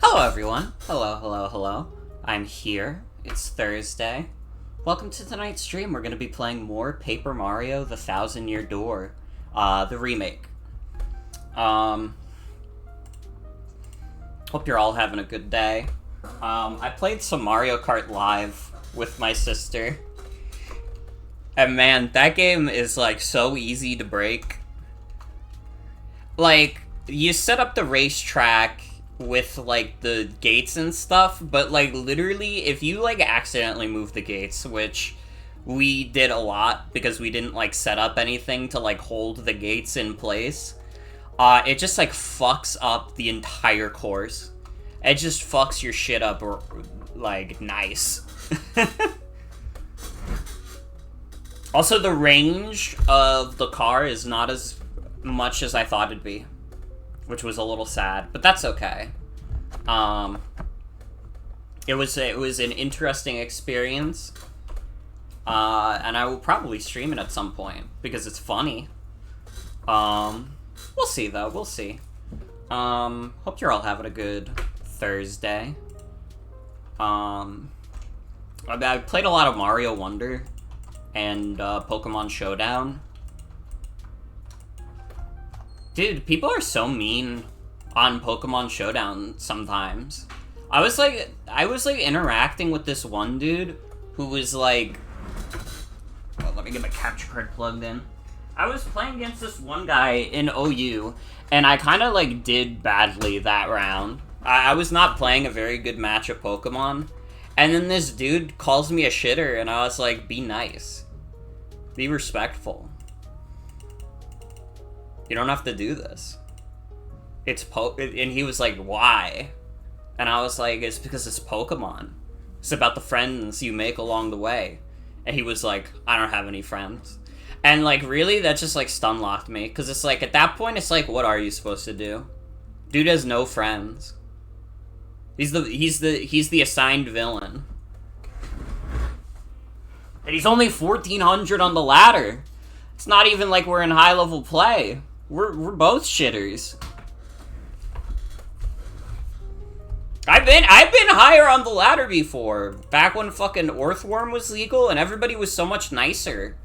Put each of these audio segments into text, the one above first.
Hello everyone. Hello. I'm here. It's Thursday. Welcome to tonight's stream. We're going to be playing more Paper Mario: The Thousand-Year Door, the remake. Hope you're all having a good day. I played some Mario Kart Live with my sister. And man, that game is like so easy to break. Like, you set up the racetrack with like the gates and stuff, but like literally if you like accidentally move the gates, which we did a lot because we didn't like set up anything to like hold the gates in place, it just like fucks up the entire course. It just fucks your shit up or like nice. Also, the range of the car is not as much as I thought it'd be, which was a little sad, but that's okay. It was an interesting experience, and I will probably stream it at some point because it's funny. We'll see though. We'll see. Hope you're all having a good Thursday. I played a lot of Mario Wonder and Pokemon Showdown. Dude, people are so mean on Pokemon Showdown sometimes. I was like interacting with this one dude who was like, well, let me get my capture card plugged in. I was playing against this one guy in OU, and I kind of like did badly that round. I was not playing a very good match of Pokemon, and then this dude calls me a shitter, and I was like, be nice. Be respectful. You don't have to do this. And he was like, why? And I was like, it's because it's Pokemon. It's about the friends you make along the way. And he was like, I don't have any friends. And like, really, that just like stun locked me. Because it's like, at that point, it's like, what are you supposed to do? Dude has no friends. He's the assigned villain. And he's only 1400 on the ladder. It's not even like we're in high level play. We're both shitters. I've been higher on the ladder before. Back when fucking Earthworm was legal and everybody was so much nicer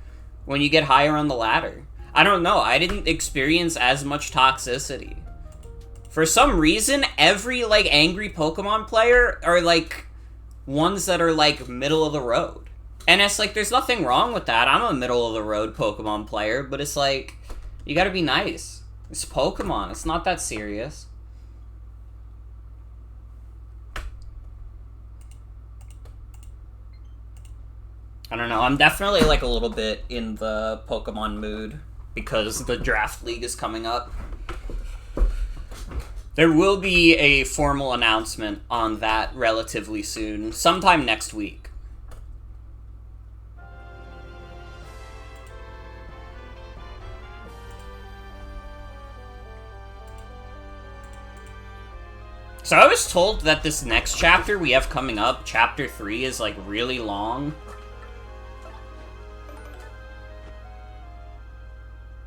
when you get higher on the ladder. I don't know. I didn't experience as much toxicity. For some reason, every like angry Pokemon player are like ones that are like middle of the road. And it's like, there's nothing wrong with that. I'm a middle of the road Pokemon player, but it's like, you gotta be nice. It's Pokemon. It's not that serious. I don't know. I'm definitely like a little bit in the Pokemon mood because the draft league is coming up. There will be a formal announcement on that relatively soon, sometime next week. So I was told that this next chapter we have coming up, chapter 3, is like really long.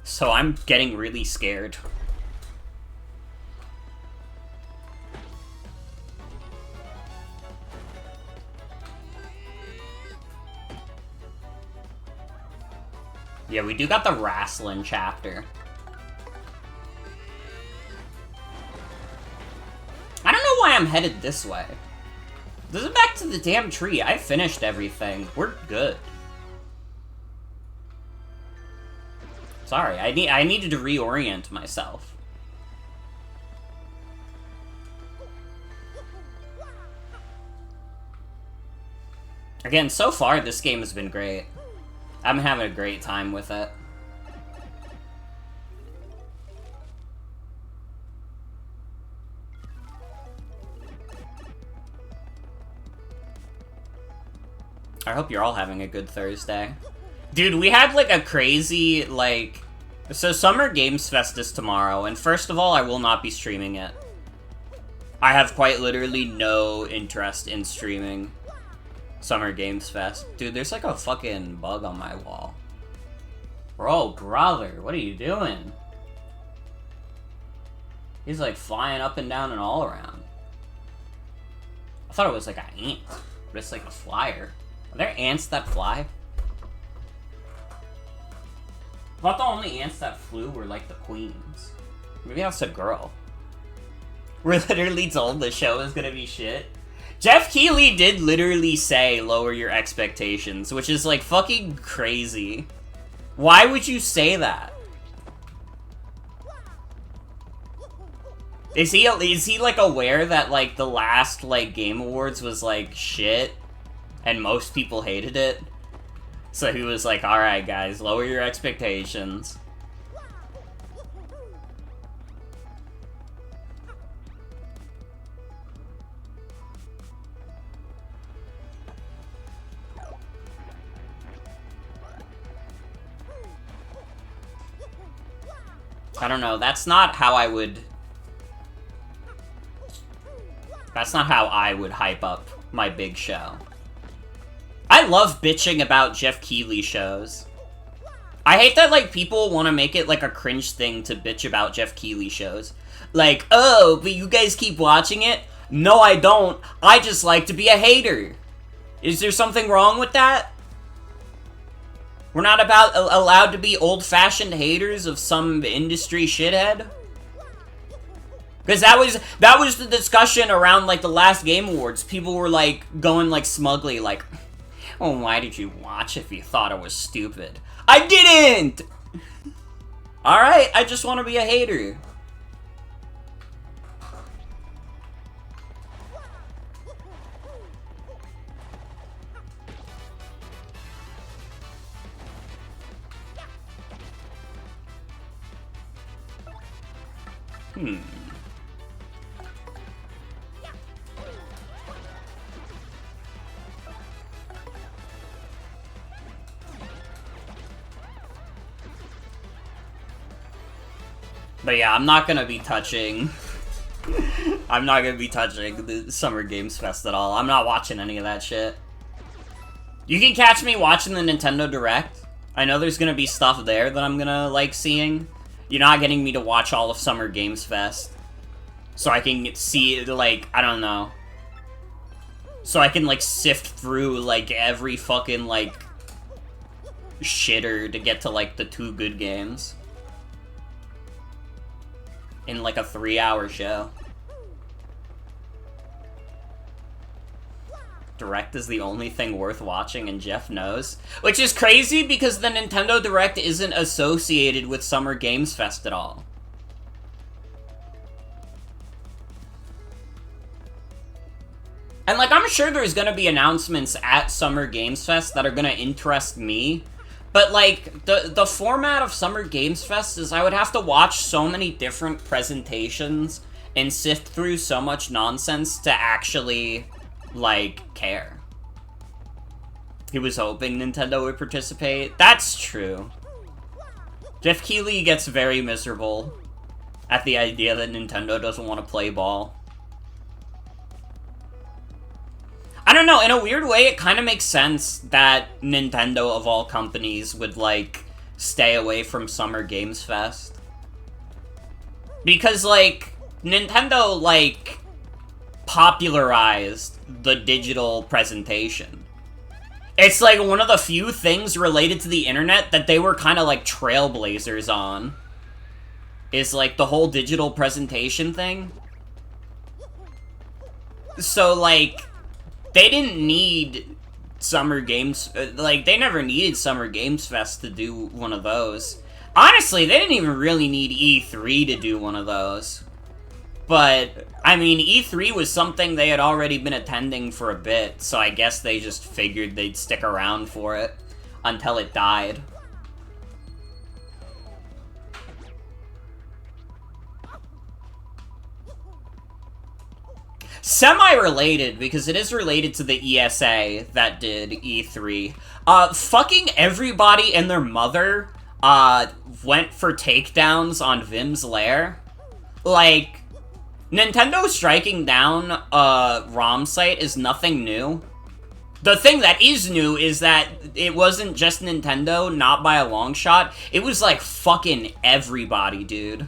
So I'm getting really scared. Yeah, we do got the Wrestling chapter. I don't know why I'm headed this way. This is back to the damn tree. I finished everything. We're good. Sorry, I needed to reorient myself. Again, so far this game has been great. I'm having a great time with it. I hope you're all having a good Thursday. Dude, we had, like, a crazy, like... So, Summer Games Fest is tomorrow, and first of all, I will not be streaming it. I have quite literally no interest in streaming Summer Games Fest. Dude, there's, like, a fucking bug on my wall. Bro, brother, what are you doing? He's, like, flying up and down and all around. I thought it was like an ant, but it's like a flyer. Are there ants that fly? I thought the only ants that flew were like the queens. Maybe that's a girl. We're literally told the show is gonna be shit. Jeff Keighley did literally say lower your expectations, which is like fucking crazy. Why would you say that? Is he like aware that like the last like Game Awards was like shit and most people hated it? So he was like, alright guys, lower your expectations. I don't know, that's not how I would hype up my big show. I love bitching about Jeff Keighley shows. I hate that, like, people want to make it, like, a cringe thing to bitch about Jeff Keighley shows. Like, oh, but you guys keep watching it? No, I don't. I just like to be a hater. Is there something wrong with that? We're not allowed to be old-fashioned haters of some industry shithead? Because that was the discussion around, like, the last Game Awards. People were, like, going, like, smugly, like, oh, why did you watch if you thought it was stupid? I didn't! Alright, I just want to be a hater. But yeah, I'm not gonna be touching the Summer Games Fest at all. I'm not watching any of that shit. You can catch me watching the Nintendo Direct. I know there's gonna be stuff there that I'm gonna like seeing. You're not getting me to watch all of Summer Games Fest. So I can see, like, I don't know. So I can, like, sift through, like, every fucking, like, shitter to get to, like, the 2 good games. In, like, a 3-hour show. Direct is the only thing worth watching, and Jeff knows. Which is crazy, because the Nintendo Direct isn't associated with Summer Games Fest at all. And, like, I'm sure there's gonna be announcements at Summer Games Fest that are gonna interest me. But, like, the format of Summer Games Fest is I would have to watch so many different presentations and sift through so much nonsense to actually, like, care. He was hoping Nintendo would participate. That's true. Jeff Keighley gets very miserable at the idea that Nintendo doesn't want to play ball. I don't know, in a weird way, it kind of makes sense that Nintendo, of all companies, would, like, stay away from Summer Games Fest. Because, like, Nintendo, like, popularized the digital presentation. It's, like, one of the few things related to the internet that they were kind of, like, trailblazers on. Is, like, the whole digital presentation thing. So, like, they didn't need Summer Games, like, they never needed Summer Games Fest to do one of those. Honestly, they didn't even really need E3 to do one of those. But, I mean, E3 was something they had already been attending for a bit, so I guess they just figured they'd stick around for it until it died. Semi-related, because it is related to the ESA that did E3. Fucking everybody and their mother, went for takedowns on Vim's Lair. Like, Nintendo striking down a ROM site is nothing new. The thing that is new is that it wasn't just Nintendo, not by a long shot. It was, like, fucking everybody, dude.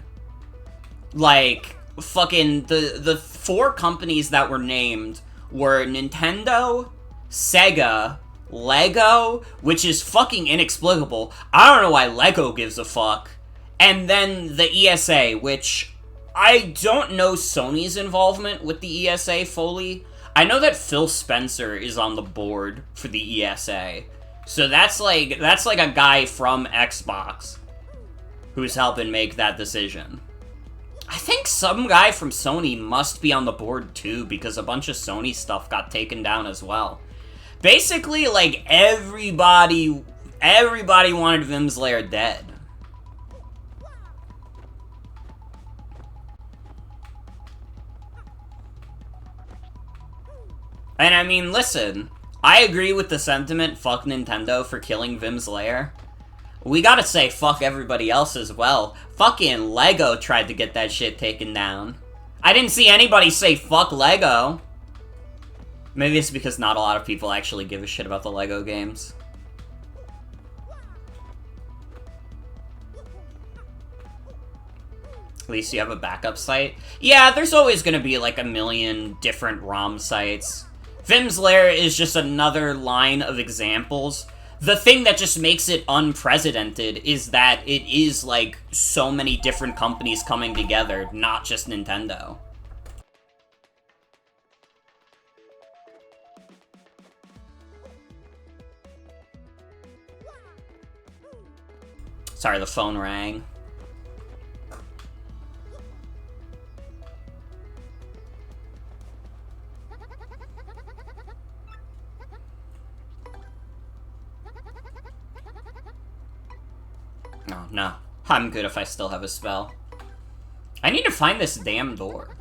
Like, fucking, the 4 companies that were named were Nintendo, Sega, Lego, which is fucking inexplicable. I don't know why Lego gives a fuck. And then the ESA, which I don't know Sony's involvement with the ESA fully. I know that Phil Spencer is on the board for the ESA. So that's like a guy from Xbox who's helping make that decision. I think some guy from Sony must be on the board too, because a bunch of Sony stuff got taken down as well. Basically, like, everybody wanted Vim's Lair dead. And I mean, listen, I agree with the sentiment, fuck Nintendo for killing Vim's Lair. We gotta say fuck everybody else as well. Fucking Lego tried to get that shit taken down. I didn't see anybody say fuck Lego. Maybe it's because not a lot of people actually give a shit about the Lego games. At least you have a backup site. Yeah, there's always gonna be like a million different ROM sites. Vim's Lair is just another line of examples. The thing that just makes it unprecedented is that it is, like, so many different companies coming together, not just Nintendo. Sorry, the phone rang. No. I'm good if I still have a spell. I need to find this damn door.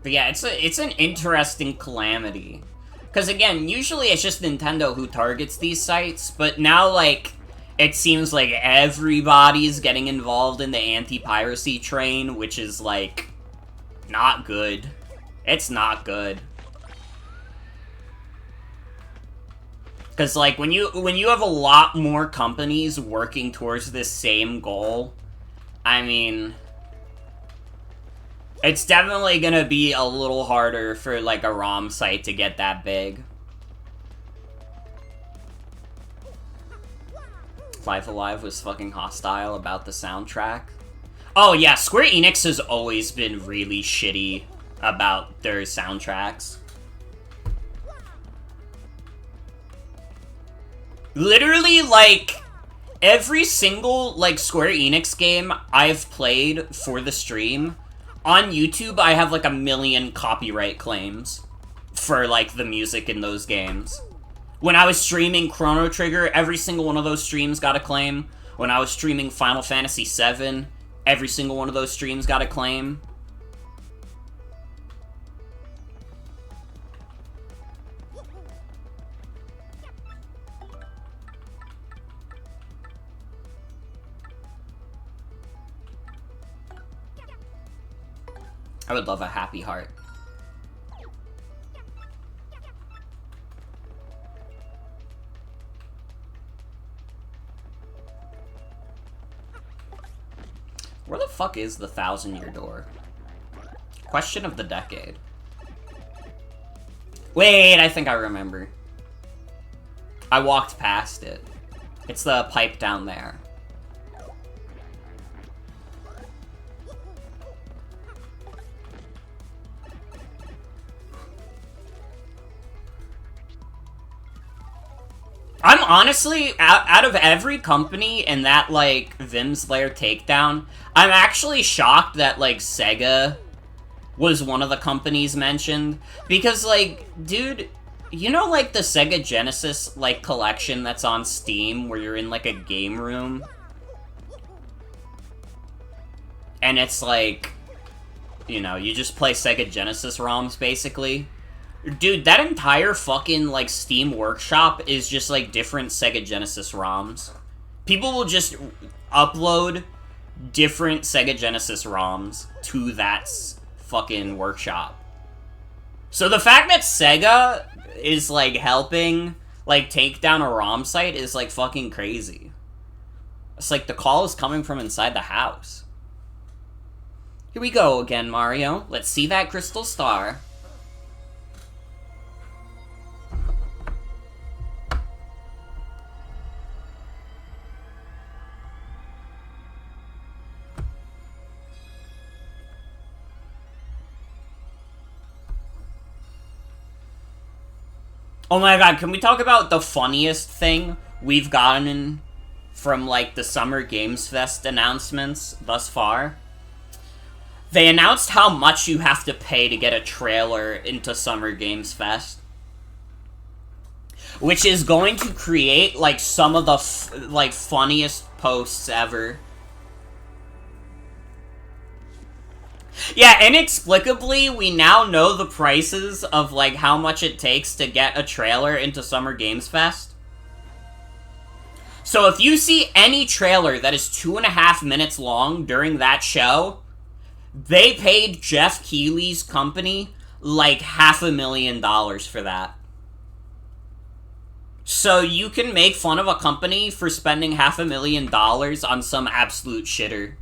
But yeah, it's an interesting calamity. Because again, usually it's just Nintendo who targets these sites, but now, like, it seems like everybody's getting involved in the anti-piracy train, which is, like, not good. It's not good. Because, like, when you have a lot more companies working towards this same goal, I mean, it's definitely gonna be a little harder for, like, a ROM site to get that big. Life Alive was fucking hostile about the soundtrack. Oh yeah, Square Enix has always been really shitty about their soundtracks. Literally, like, every single, like, Square Enix game I've played for the stream, on YouTube I have, like, 1 million copyright claims for, like, the music in those games. When I was streaming Chrono Trigger, every single one of those streams got a claim. When I was streaming Final Fantasy VII, every single one of those streams got a claim. I would love a happy heart. Where the fuck is the 1,000-year door? Question of the decade. Wait, I think I remember. I walked past it. It's the pipe down there. I'm honestly, out of every company in that, like, Vim's Lair takedown, I'm actually shocked that, like, Sega was one of the companies mentioned. Because, like, dude, you know, like, the Sega Genesis, like, collection that's on Steam, where you're in, like, a game room? And it's, like, you know, you just play Sega Genesis ROMs, basically. Dude, that entire fucking, like, Steam Workshop is just, like, different Sega Genesis ROMs. People will just upload different Sega Genesis ROMs to that fucking workshop. So the fact that Sega is, like, helping, like, take down a ROM site is, like, fucking crazy. It's like the call is coming from inside the house. Here we go again, Mario. Let's see that crystal star. Oh my god, can we talk about the funniest thing we've gotten from, like, the Summer Games Fest announcements thus far? They announced how much you have to pay to get a trailer into Summer Games Fest. Which is going to create, like, some of the, funniest posts ever. Yeah, inexplicably, we now know the prices of, like, how much it takes to get a trailer into Summer Games Fest. So if you see any trailer that is 2.5 minutes long during that show, they paid Jeff Keighley's company, like, $500,000 for that. So you can make fun of a company for spending $500,000 on some absolute shitter.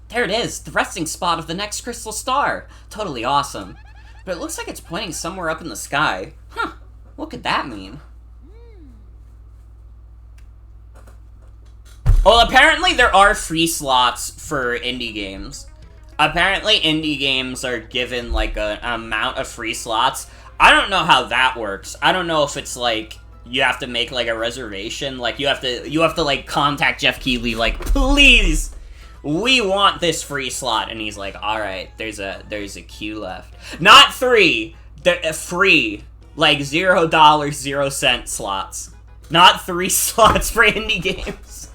There it is, the resting spot of the next crystal star. Totally awesome. But it looks like it's pointing somewhere up in the sky. Huh, what could that mean? Well, apparently there are free slots for indie games. Apparently indie games are given, like, an amount of free slots. I don't know how that works. I don't know if it's, like, you have to make, like, a reservation. Like, you have to, like, contact Jeff Keighley, like, please! We want this free slot, and he's like, all right, there's a queue left. Not 3, free, like $0, 0 cent slots. Not 3 slots for indie games.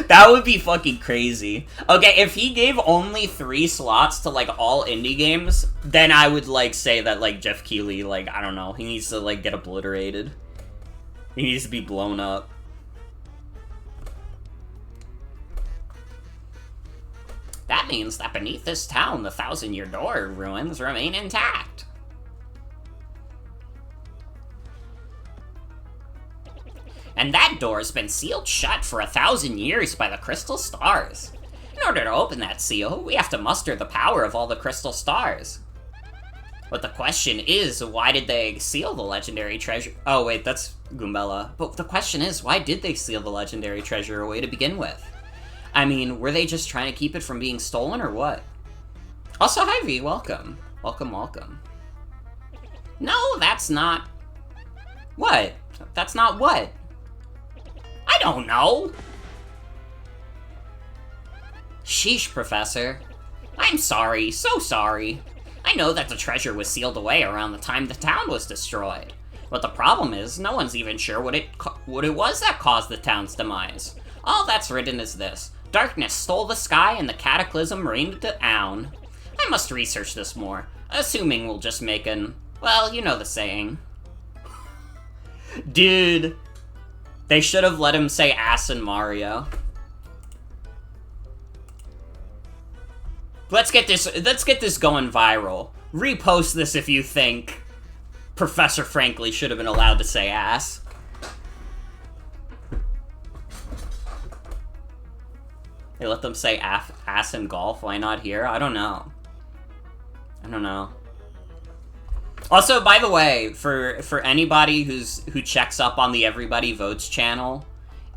That would be fucking crazy. Okay, if he gave only 3 slots to, like, all indie games, then I would, like, say that, like, Jeff Keighley, like, I don't know, he needs to, like, get obliterated. He needs to be blown up. That means that beneath this town, the 1,000-year door ruins remain intact. And that door's been sealed shut for 1,000 years by the crystal stars. In order to open that seal, we have to muster the power of all the crystal stars. But the question is, why did they seal the legendary treasure? Oh wait, that's Goombella. But the question is, why did they seal the legendary treasure away to begin with? I mean, were they just trying to keep it from being stolen, or what? Also, hi V, welcome. Welcome, welcome. No, that's not... What? That's not what? I don't know! Sheesh, Professor. I'm sorry, so sorry. I know that the treasure was sealed away around the time the town was destroyed. But the problem is, no one's even sure what it was that caused the town's demise. All that's written is this. Darkness stole the sky and the cataclysm reigned down. I must research this more, assuming we'll just make an... Well, you know the saying. Dude. They should have let him say ass in Mario. Let's get this going viral. Repost this if you think Professor Frankly should have been allowed to say ass. They let them say ass in golf. Why not here? I don't know. I don't know. Also, by the way, for anybody who checks up on the Everybody Votes channel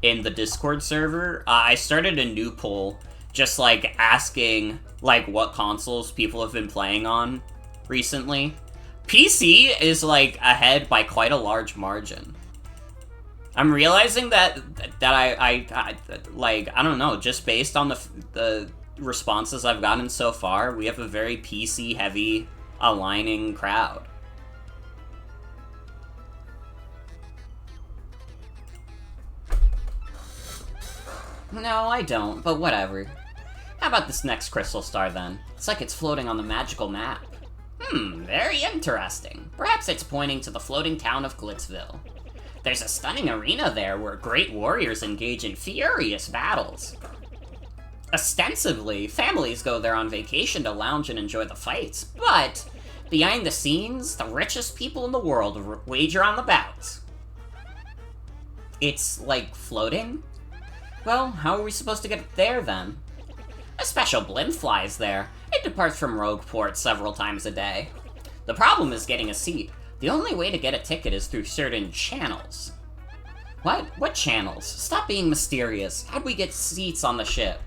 in the Discord server, I started a new poll, just, like, asking, like, what consoles people have been playing on recently. PC is, like, ahead by quite a large margin. I'm realizing that I like, I don't know, just based on the responses I've gotten so far, we have a very PC-heavy aligning crowd. No, I don't, but whatever. How about this next crystal star, then? It's like it's floating on the magical map. Very interesting. Perhaps it's pointing to the floating town of Glitzville. There's a stunning arena there where great warriors engage in furious battles. ostensibly, families go there on vacation to lounge and enjoy the fights, but behind the scenes, the richest people in the world wager on the bouts. It's like floating? Well, how are we supposed to get there then? A special blimp flies there. It departs from Rogueport several times a day. The problem is getting a seat. The only way to get a ticket is through certain channels. What? What channels? Stop being mysterious. How'd we get seats on the ship?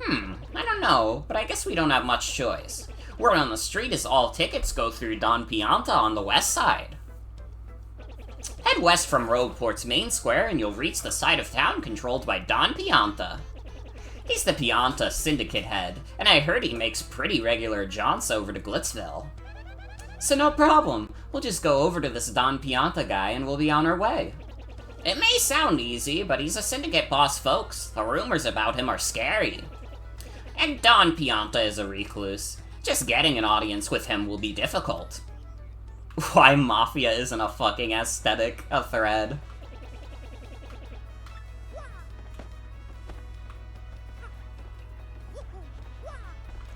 I don't know, but I guess we don't have much choice. Word on the street is all tickets go through Don Pianta on the west side. Head west from Rogueport's main square and you'll reach the side of town controlled by Don Pianta. He's the Pianta syndicate head, and I heard he makes pretty regular jaunts over to Glitzville. So no problem, we'll just go over to this Don Pianta guy and we'll be on our way. It may sound easy, but he's a syndicate boss, folks. The rumors about him are scary. And Don Pianta is a recluse. Just getting an audience with him will be difficult. Why Mafia isn't a fucking aesthetic, a thread.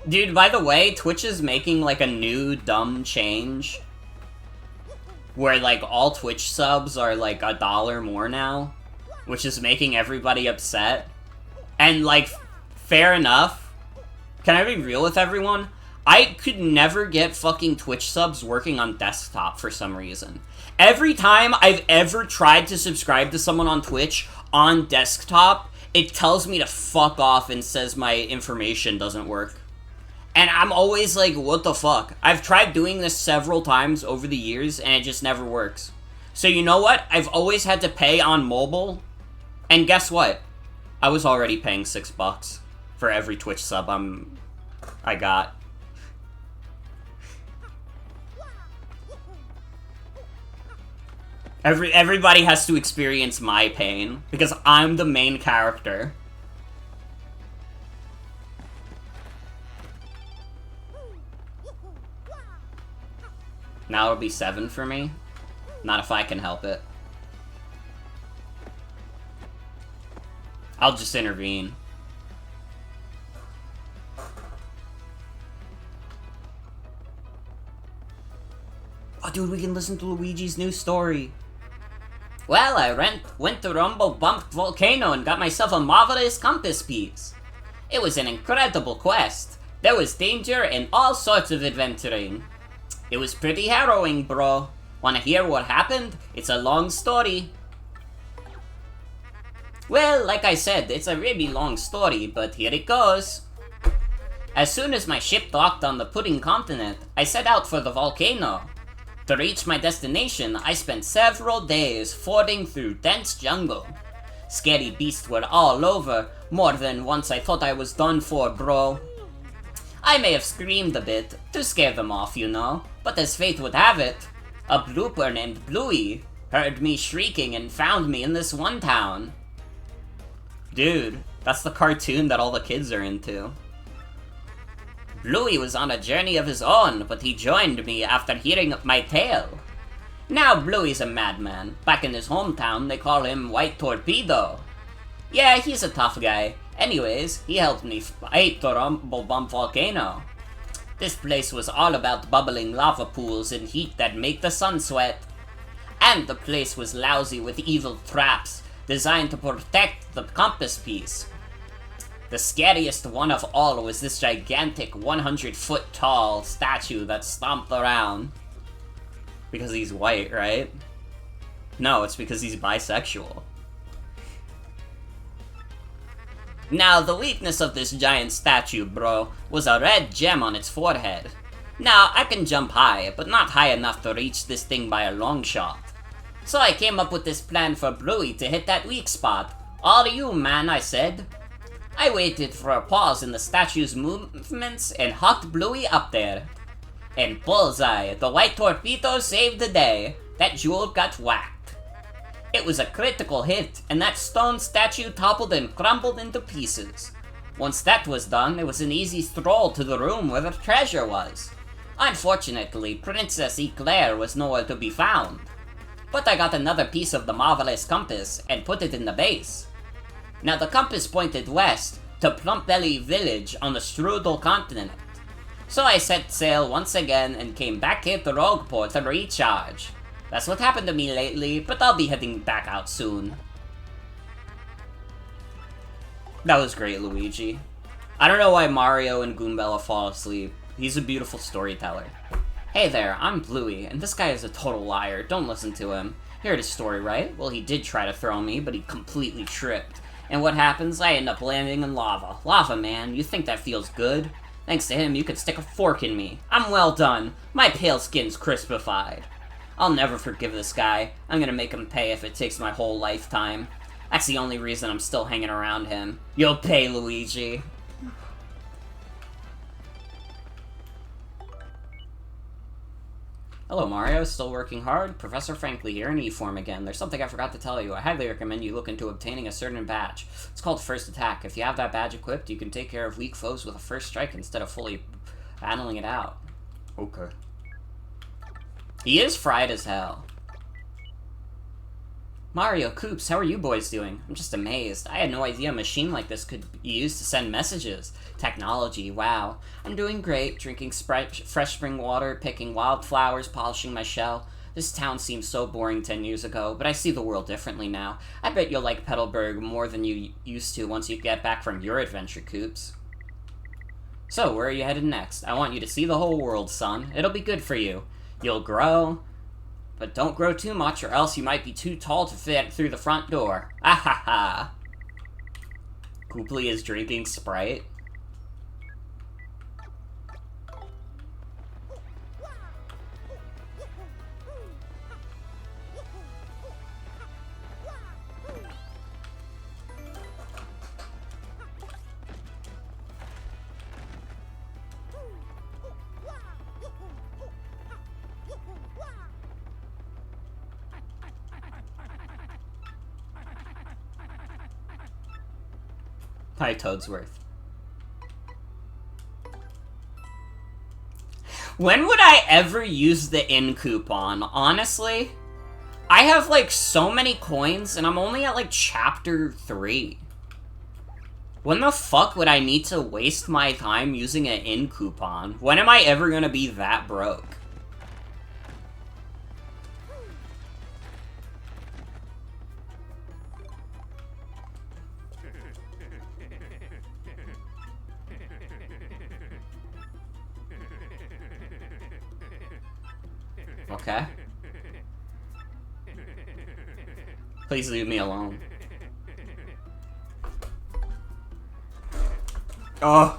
Dude, by the way, Twitch is making like a new dumb change where like all Twitch subs are like $1 more now, which is making everybody upset. And like, fair enough. Can I be real with everyone? I could never get fucking Twitch subs working on desktop for some reason. Every time I've ever tried to subscribe to someone on Twitch on desktop, it tells me to fuck off and says my information doesn't work. And I'm always like, what the fuck? I've tried doing this several times over the years, and it just never works. So you know what? I've always had to pay on mobile, and guess what? I was already paying $6 for every Twitch sub I got. Everybody has to experience my pain, because I'm the main character. Now it'll be 7 for me. Not if I can help it. I'll just intervene. Oh, dude, we can listen to Luigi's new story. Well, I went to Rumble Bump Volcano and got myself a marvelous compass piece. It was an incredible quest. There was danger and all sorts of adventuring. It was pretty harrowing, bro. Wanna hear what happened? It's a long story. Well, like I said, it's a really long story, but here it goes. As soon as my ship docked on the Pudding Continent, I set out for the volcano. To reach my destination, I spent several days fording through dense jungle. Scary beasts were all over, more than once I thought I was done for, bro. I may have screamed a bit, to scare them off, you know, but as fate would have it, a blooper named Bluey heard me shrieking and found me in this one town. Dude, that's the cartoon that all the kids are into. Bluey was on a journey of his own, but he joined me after hearing my tale. Now Bluey's a madman. Back in his hometown, they call him White Torpedo. Yeah, he's a tough guy. Anyways, he helped me fight the Rumble Bump Volcano. This place was all about bubbling lava pools and heat that make the sun sweat. And the place was lousy with evil traps designed to protect the compass piece. The scariest one of all was this gigantic 100-foot tall statue that stomped around. Because he's white, right? No, it's because he's bisexual. Now, the weakness of this giant statue, bro, was a red gem on its forehead. Now, I can jump high, but not high enough to reach this thing by a long shot. So I came up with this plan for Bluey to hit that weak spot. All you, man, I said. I waited for a pause in the statue's movements and hooked Bluey up there. And bullseye, the White Torpedo saved the day. That jewel got whacked. It was a critical hit, and that stone statue toppled and crumbled into pieces. Once that was done, it was an easy stroll to the room where the treasure was. Unfortunately, Princess Eclair was nowhere to be found. But I got another piece of the marvelous compass and put it in the base. Now the compass pointed west, to Plumpbelly Village on the Strudel continent. So I set sail once again and came back here to Rogueport to recharge. That's what happened to me lately, but I'll be heading back out soon. That was great, Luigi. I don't know why Mario and Goombella fall asleep. He's a beautiful storyteller. Hey there, I'm Bluey, and this guy is a total liar. Don't listen to him. You heard his story, right? Well, he did try to throw me, but he completely tripped. And what happens? I end up landing in lava. Lava, man. You think that feels good? Thanks to him, you could stick a fork in me. I'm well done. My pale skin's crispified. I'll never forgive this guy. I'm gonna make him pay if it takes my whole lifetime. That's the only reason I'm still hanging around him. You'll pay, Luigi. Hello, Mario. Still working hard? Professor Frankly here in E-form again. There's something I forgot to tell you. I highly recommend you look into obtaining a certain badge. It's called First Attack. If you have that badge equipped, you can take care of weak foes with a first strike instead of fully battling it out. Okay. He is fried as hell. Mario, Koops, how are you boys doing? I'm just amazed. I had no idea a machine like this could be used to send messages. Technology, wow. I'm doing great, drinking fresh spring water, picking wildflowers, polishing my shell. This town seemed so boring 10 years ago, but I see the world differently now. I bet you'll like Petalburg more than you used to once you get back from your adventure, Koops. So, where are you headed next? I want you to see the whole world, son. It'll be good for you. You'll grow, but don't grow too much or else you might be too tall to fit through the front door. Ah ha ha. Kooply is drinking Sprite. Hi, Toadsworth. When would I ever use the in coupon? Honestly, I have like so many coins and I'm only at like chapter 3. When the fuck would I need to waste my time using an in coupon? When am I ever gonna be that broke? Okay. Please leave me alone. Oh.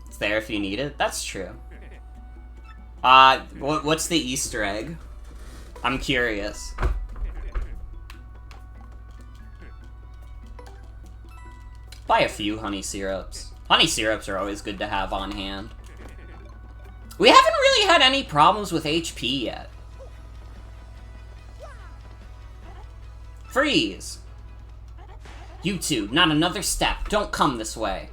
It's there if you need it. That's true. What's the Easter egg? I'm curious. Buy a few honey syrups. Honey syrups are always good to have on hand. We haven't really had any problems with HP yet. Freeze! You two, not another step. Don't come this way.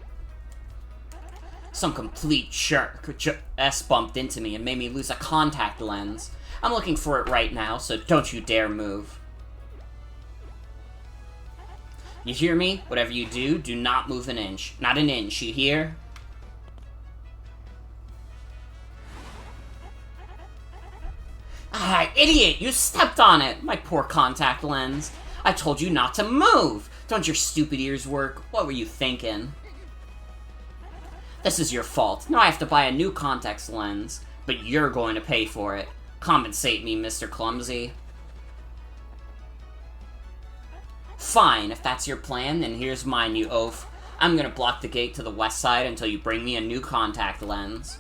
Some complete jerk S-bumped into me and made me lose a contact lens. I'm looking for it right now, so don't you dare move. You hear me? Whatever you do, do not move an inch. Not an inch, you hear? Ah, idiot! You stepped on it! My poor contact lens. I told you not to move! Don't your stupid ears work? What were you thinking? This is your fault. Now I have to buy a new contact lens. But you're going to pay for it. Compensate me, Mr. Clumsy. Fine, if that's your plan, then here's mine, you oaf. I'm gonna block the gate to the west side until you bring me a new contact lens.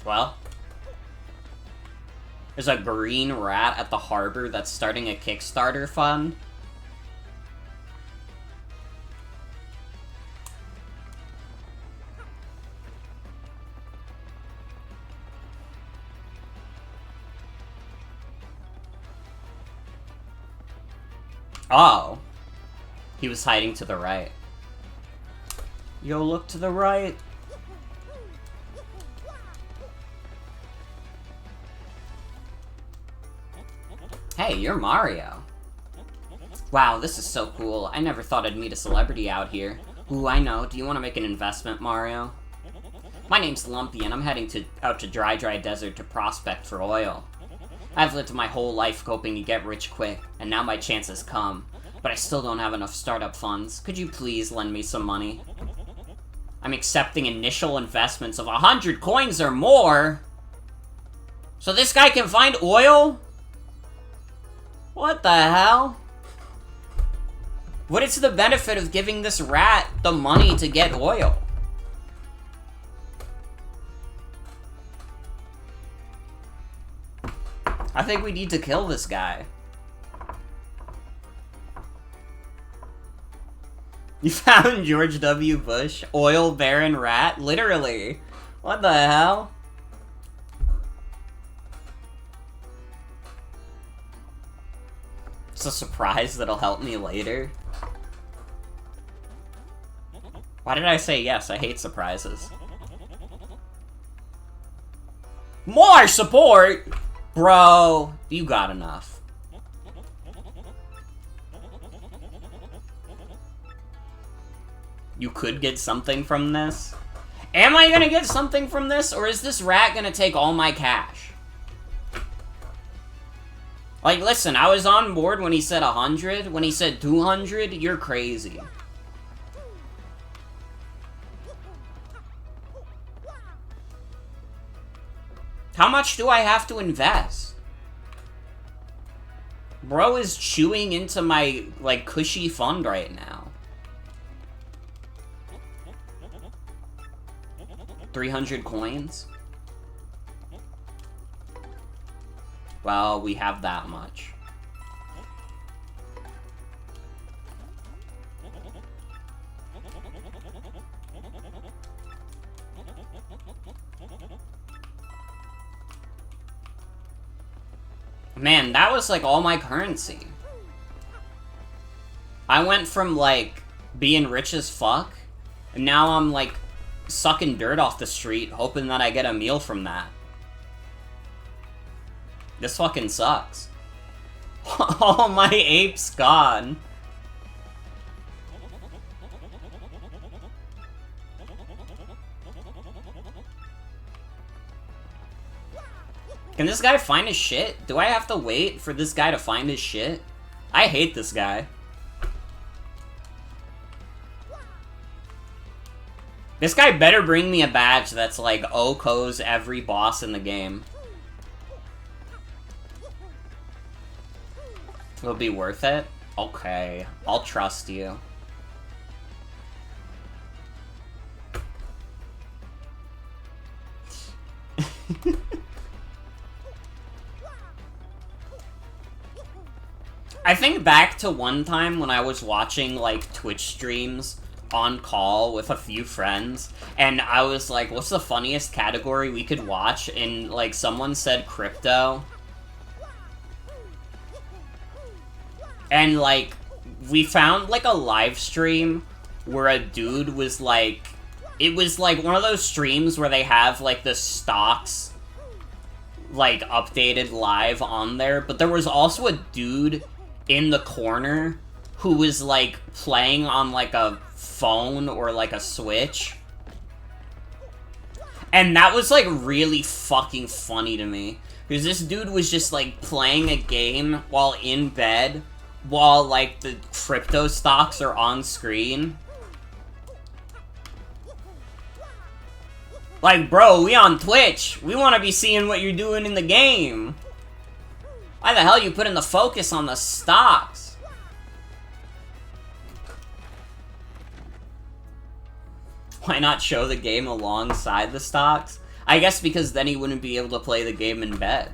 Well, there's a green rat at the harbor that's starting a Kickstarter fund. Oh. He was hiding to the right. Yo, look to the right. Hey, you're Mario. Wow, this is so cool. I never thought I'd meet a celebrity out here. Ooh, I know. Do you want to make an investment, Mario? My name's Lumpy, and I'm heading out to Dry Desert to prospect for oil. I've lived my whole life hoping to get rich quick, and now my chance has come. But I still don't have enough startup funds. Could you please lend me some money? I'm accepting initial investments of 100 coins or more! So this guy can find oil? What the hell? What is the benefit of giving this rat the money to get oil? I think we need to kill this guy. You found George W. Bush, oil baron rat? Literally. What the hell? It's a surprise that'll help me later. Why did I say yes? I hate surprises. More support? Bro, you got enough. You could get something from this? Am I gonna get something from this, or is this rat gonna take all my cash? Like, listen, I was on board when he said 100. When he said 200, you're crazy. How much do I have to invest? Bro is chewing into my, like, cushy fund right now. 300 coins? Well, we have that much. Man, that was like all my currency. I went from like being rich as fuck, and now I'm like sucking dirt off the street, hoping that I get a meal from that. This fucking sucks. All my apes gone. Can this guy find his shit? Do I have to wait for this guy to find his shit? I hate this guy. This guy better bring me a badge that's like OHKOs every boss in the game. It'll be worth it? Okay, I'll trust you. I think back to one time when I was watching, like, Twitch streams on call with a few friends, and I was like, what's the funniest category we could watch? And, like, someone said crypto. And, like, we found, like, a live stream where a dude was, like... It was, like, one of those streams where they have, like, the stocks, like, updated live on there. But there was also a dude in the corner who was, like, playing on, like, a phone or, like, a Switch. And that was, like, really fucking funny to me. Because this dude was just, like, playing a game while in bed, while, like, the crypto stocks are on screen. Like, bro, we on Twitch. We want to be seeing what you're doing in the game. Why the hell you putting the focus on the stocks? Why not show the game alongside the stocks? I guess because then he wouldn't be able to play the game in bed.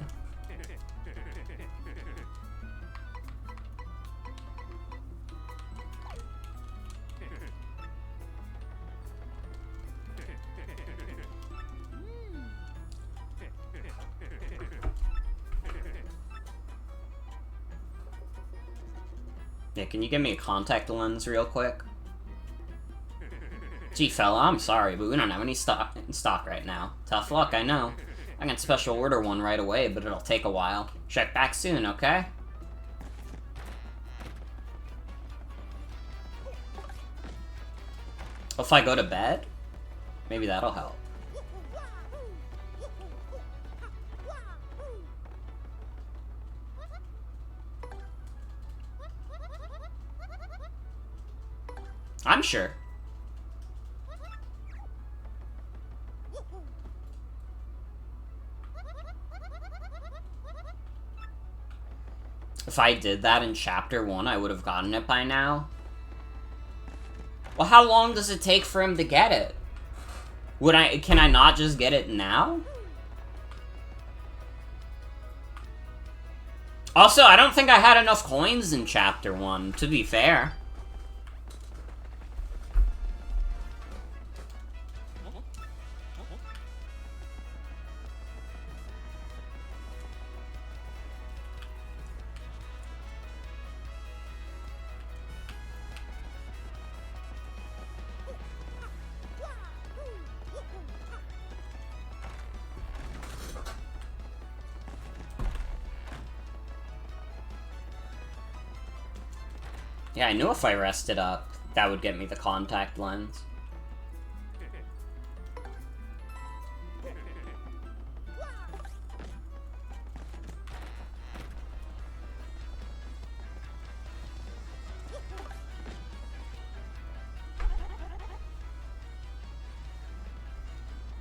Yeah, can you give me a contact lens real quick? Gee, fella, I'm sorry, but we don't have any stock in stock right now. Tough luck, I know. I can special order one right away, but it'll take a while. Check back soon, okay? If I go to bed, maybe that'll help. I'm sure. If I did that in Chapter 1, I would have gotten it by now. Well, how long does it take for him to get it? Can I not just get it now? Also, I don't think I had enough coins in Chapter 1, to be fair. Yeah, I knew if I rested up, that would get me the contact lens.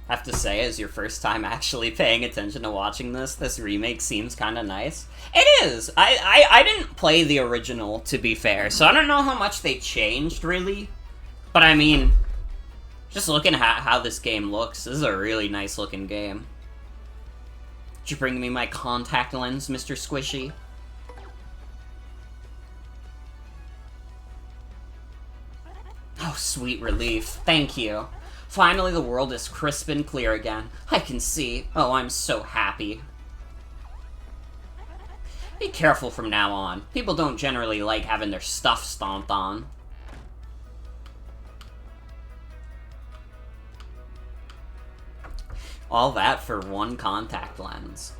I have to say, as your first time actually paying attention to watching this remake seems kind of nice. It is! I didn't play the original, to be fair, so I don't know how much they changed, really. But I mean, just looking at how this game looks, this is a really nice looking game. Did you bring me my contact lens, Mr. Squishy? Oh, sweet relief. Thank you. Finally, the world is crisp and clear again. I can see. Oh, I'm so happy. Be careful from now on. People don't generally like having their stuff stomped on. All that for one contact lens.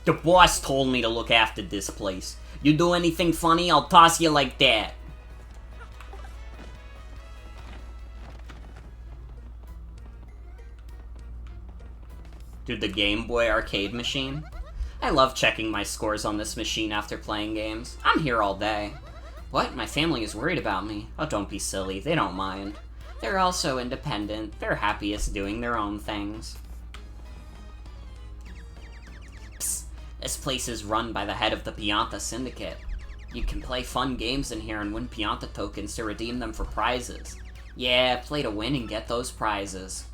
The boss told me to look after this place. You do anything funny, I'll toss you like that. Dude, the Game Boy arcade machine? I love checking my scores on this machine after playing games. I'm here all day. What? My family is worried about me. Oh, don't be silly. They don't mind. They're also independent. They're happiest doing their own things. This place is run by the head of the Pianta Syndicate. You can play fun games in here and win Pianta tokens to redeem them for prizes. Yeah, play to win and get those prizes.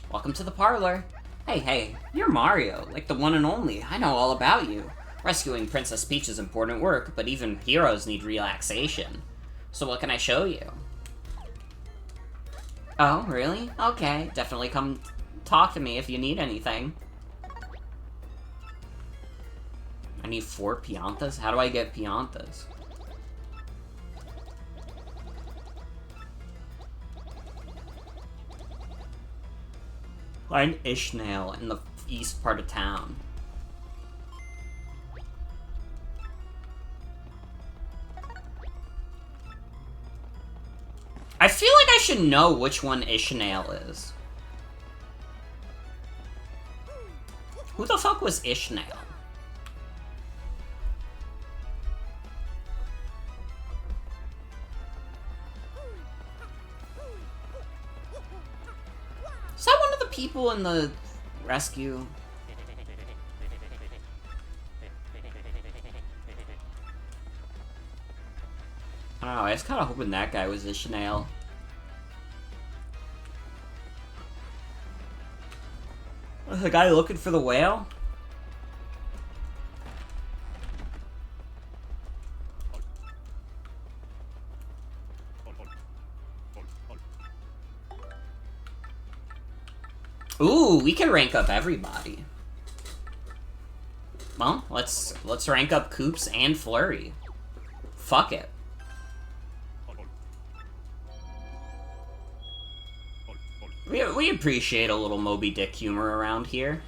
Welcome to the parlor. Hey, you're Mario, like the one and only. I know all about you. Rescuing Princess Peach is important work, but even heroes need relaxation. So what can I show you? Oh, really? Okay, definitely come talk to me if you need anything. I need 4 Piantas? How do I get Piantas? Find Ishmael in the east part of town. I feel like I should know which one Ishmael is. Who the fuck was Ishmael? Is that one of the people in the rescue? I don't know, I was kind of hoping that guy was Ishmael. The guy looking for the whale? Ooh, we can rank up everybody. Well, let's rank up Koops and Flurry. Fuck it. We appreciate a little Moby Dick humor around here.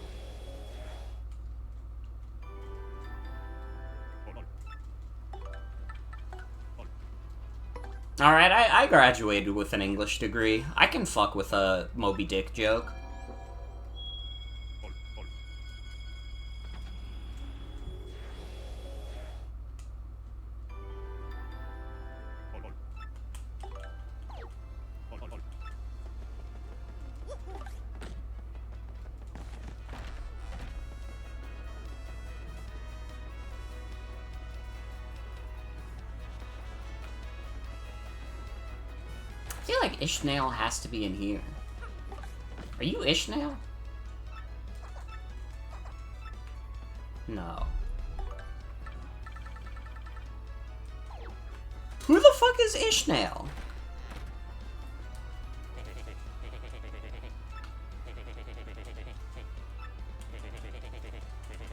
Alright, I graduated with an English degree. I can fuck with a Moby Dick joke. I feel like Ishnael has to be in here. Are you Ishnael? No. Who the fuck is Ishnael?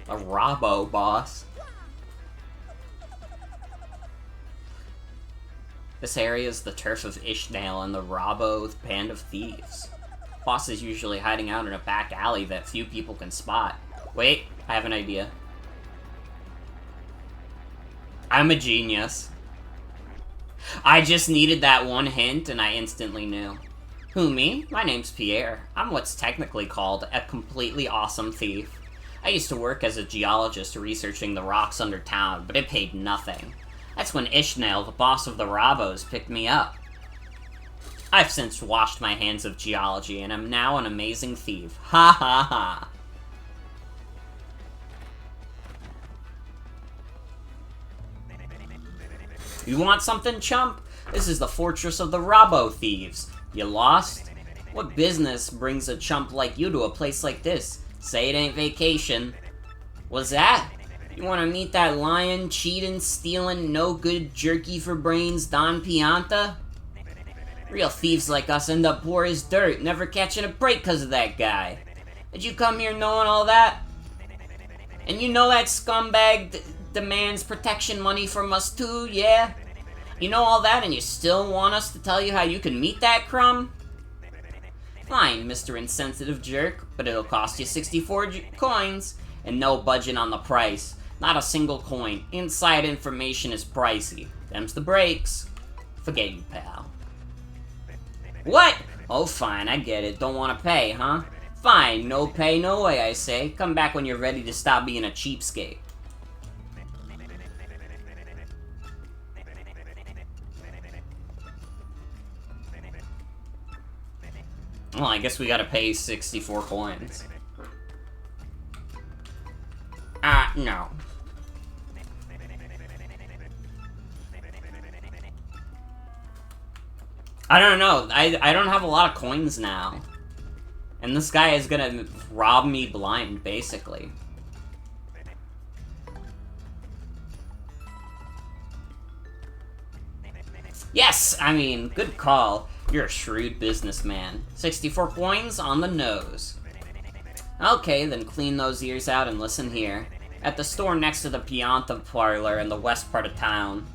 A Robo boss. This area is the turf of Ishnael and the Robo band of thieves. Boss is usually hiding out in a back alley that few people can spot. Wait, I have an idea. I'm a genius. I just needed that one hint and I instantly knew. Who, me? My name's Pierre. I'm what's technically called a completely awesome thief. I used to work as a geologist researching the rocks under town, but it paid nothing. That's when Ishnael, the boss of the Robos, picked me up. I've since washed my hands of geology and am now an amazing thief. Ha ha ha. You want something, chump? This is the fortress of the Robo thieves. You lost? What business brings a chump like you to a place like this? Say it ain't vacation. What's that? You want to meet that lying, cheating, stealing, no-good, jerky-for-brains Don Pianta? Real thieves like us end up poor as dirt, never catching a break because of that guy. Did you come here knowing all that? And you know that scumbag demands protection money from us too, yeah? You know all that and you still want us to tell you how you can meet that crumb? Fine, Mr. Insensitive Jerk, but it'll cost you 64 coins, and no budging on the price. Not a single coin. Inside information is pricey. Them's the breaks. Forget you, pal. What? Oh, fine, I get it. Don't want to pay, huh? Fine, no pay, no way, I say. Come back when you're ready to stop being a cheapskate. Well, I guess we gotta pay 64 coins. No. I don't know. I don't have a lot of coins now. And this guy is gonna rob me blind, basically. Yes! I mean, good call. You're a shrewd businessman. 64 coins on the nose. Okay, then clean those ears out and listen here. At the store next to the Pianta parlor in the west part of town.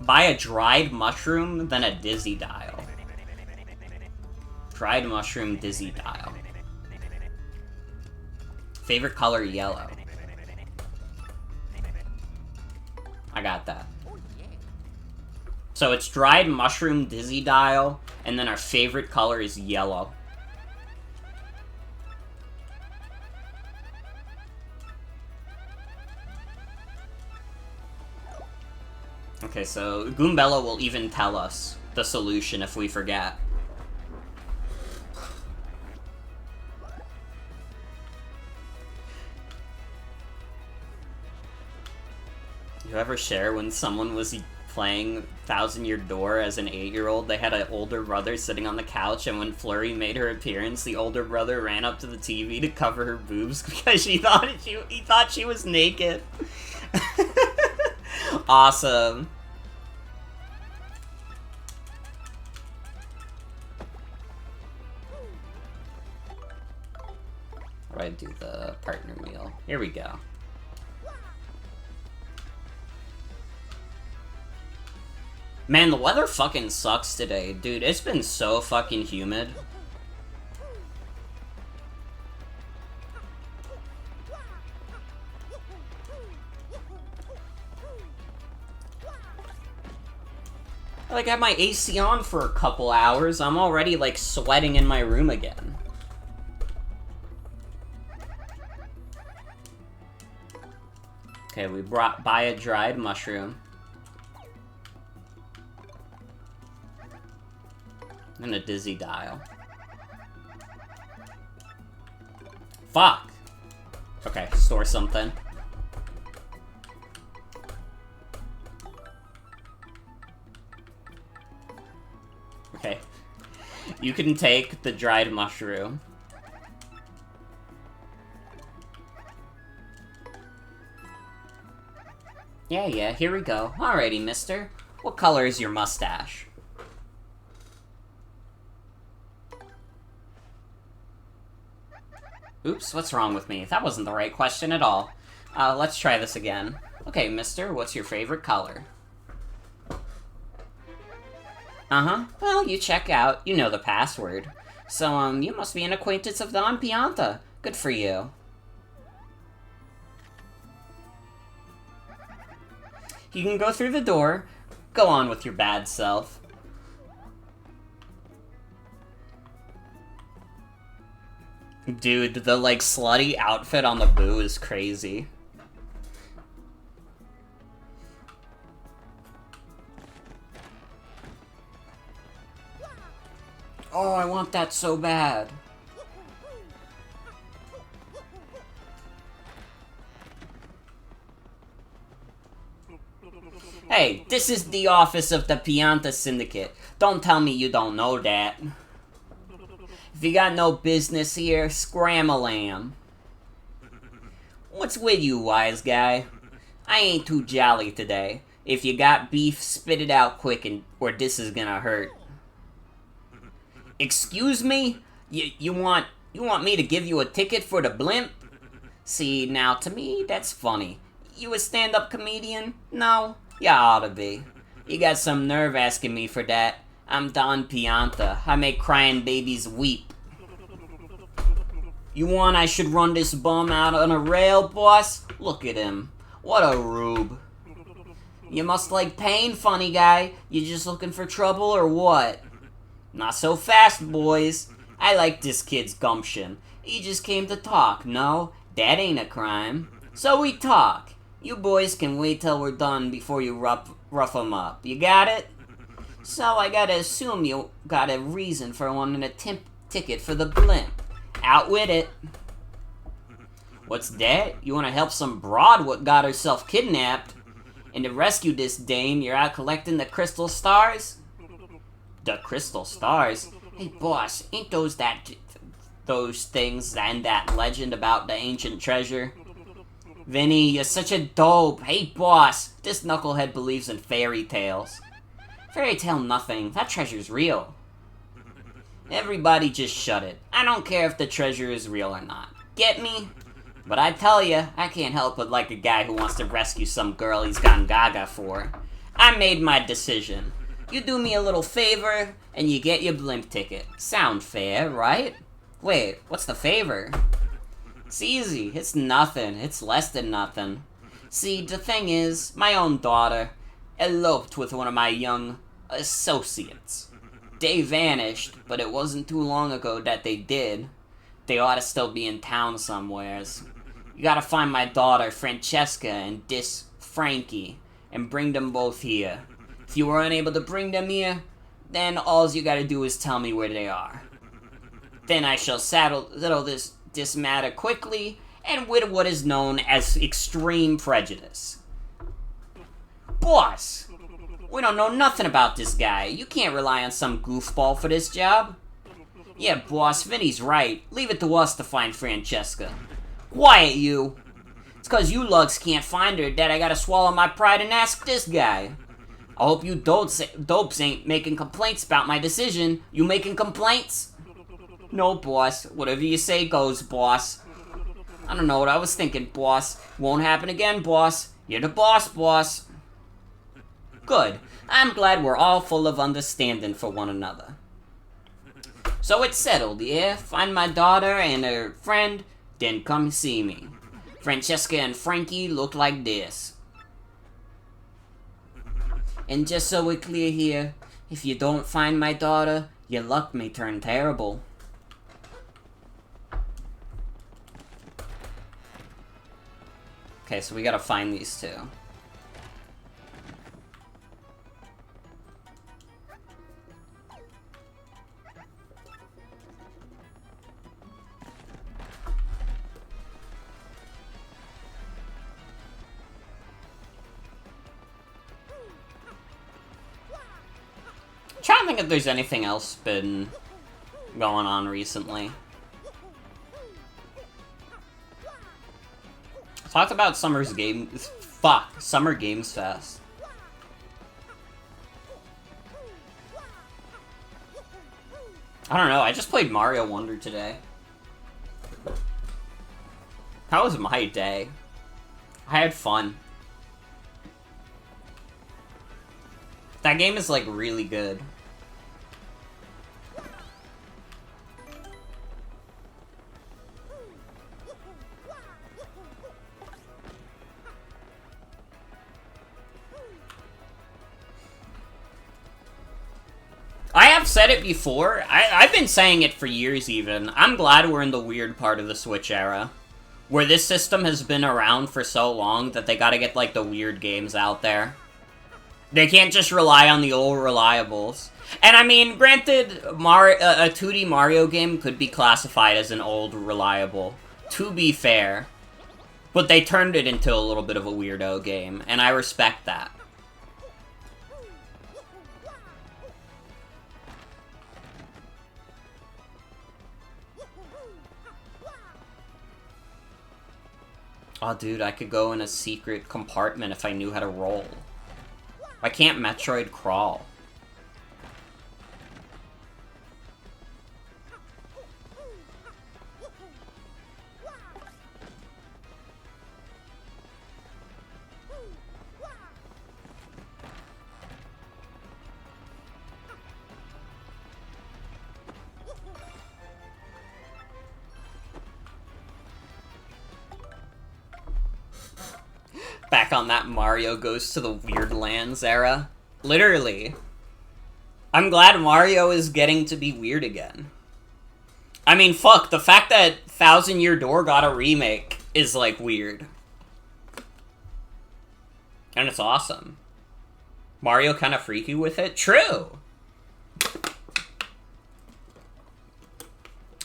Buy a dried mushroom, then a dizzy dial. Dried mushroom, dizzy dial. Favorite color, yellow. I got that. So it's dried mushroom, dizzy dial, and then our favorite color is yellow. Okay, so Goombella will even tell us the solution if we forget. You ever share when someone was playing Thousand Year Door as an 8-year-old? They had an older brother sitting on the couch, and when Flurry made her appearance, the older brother ran up to the TV to cover her boobs because he thought she was naked. Awesome. How do I do the partner meal? Here we go. Man, the weather fucking sucks today, dude. It's been so fucking humid. I like had my AC on for a couple hours. I'm already like sweating in my room again. Okay, we buy a dried mushroom. And a dizzy dial. Fuck! Okay, store something. Okay. You can take the dried mushroom. Yeah, here we go. Alrighty, mister. What color is your mustache? Oops, what's wrong with me? That wasn't the right question at all. Let's try this again. Okay, mister, what's your favorite color? Uh-huh. Well, you check out. You know the password. So, you must be an acquaintance of Don Pianta. Good for you. You can go through the door. Go on with your bad self. Dude, the, like, slutty outfit on the boo is crazy. Oh, I want that so bad. Hey, this is the office of the Pianta Syndicate. Don't tell me you don't know that. If you got no business here, scram-a-lamb. What's with you, wise guy? I ain't too jolly today. If you got beef, spit it out quick or this is gonna hurt. Excuse me? You want me to give you a ticket for the blimp? See, now to me, that's funny. You a stand-up comedian? No? You oughta be. You got some nerve asking me for that. I'm Don Pianta. I make crying babies weep. You want I should run this bum out on a rail, boss? Look at him. What a rube. You must like pain, funny guy. You just looking for trouble or what? Not so fast, boys. I like this kid's gumption. He just came to talk, no? That ain't a crime. So we talk. You boys can wait till we're done before you rough 'em up. You got it? So I gotta assume you got a reason for wanting a ticket for the blimp. Out with it. What's that? You wanna help some broad what got herself kidnapped? And to rescue this dame, you're out collecting the crystal stars? The crystal stars? Hey boss, ain't those things and that legend about the ancient treasure? Vinny, you're such a dope. Hey boss, this knucklehead believes in fairy tales. Fairy tale nothing, that treasure's real. Everybody just shut it. I don't care if the treasure is real or not. Get me? But I tell ya, I can't help but like a guy who wants to rescue some girl he's gotten gaga for. I made my decision. You do me a little favor, and you get your blimp ticket. Sound fair, right? Wait, what's the favor? It's easy. It's nothing. It's less than nothing. See, the thing is, my own daughter eloped with one of my young associates. They vanished, but it wasn't too long ago that they did. They ought to still be in town somewheres. You gotta find my daughter, Francesca, and this Frankie, and bring them both here. If you were unable to bring them here, then all you gotta do is tell me where they are. Then I shall settle this matter quickly, and with what is known as extreme prejudice. Boss! We don't know nothing about this guy. You can't rely on some goofball for this job. Yeah, boss, Vinny's right. Leave it to us to find Francesca. Quiet, you! It's cause you lugs can't find her that I gotta swallow my pride and ask this guy. I hope you dopes ain't making complaints about my decision. You making complaints? No, boss. Whatever you say goes, boss. I don't know what I was thinking, boss. Won't happen again, boss. You're the boss, boss. Good. I'm glad we're all full of understanding for one another. So it's settled, yeah? Find my daughter and her friend, then come see me. Francesca and Frankie look like this. And just so we're clear here, if you don't find my daughter, your luck may turn terrible. Okay, so we gotta find these two. Trying to think if there's anything else been going on recently. Talked about Summer Games Fest. I don't know, I just played Mario Wonder today. How was my day? I had fun. That game is, like, really good. I have said it before. I've been saying it for years, even. I'm glad we're in the weird part of the Switch era, where this system has been around for so long that they gotta get, like, the weird games out there. They can't just rely on the old reliables. And I mean, granted, a 2D Mario game could be classified as an old reliable, to be fair. But they turned it into a little bit of a weirdo game, and I respect that. Oh, dude, I could go in a secret compartment if I knew how to roll. Why can't Metroid crawl? Back on that Mario Goes to the Weird Lands era. Literally. I'm glad Mario is getting to be weird again. I mean, fuck, the fact that Thousand Year Door got a remake is, like, weird. And it's awesome. Mario kind of freaky with it? True!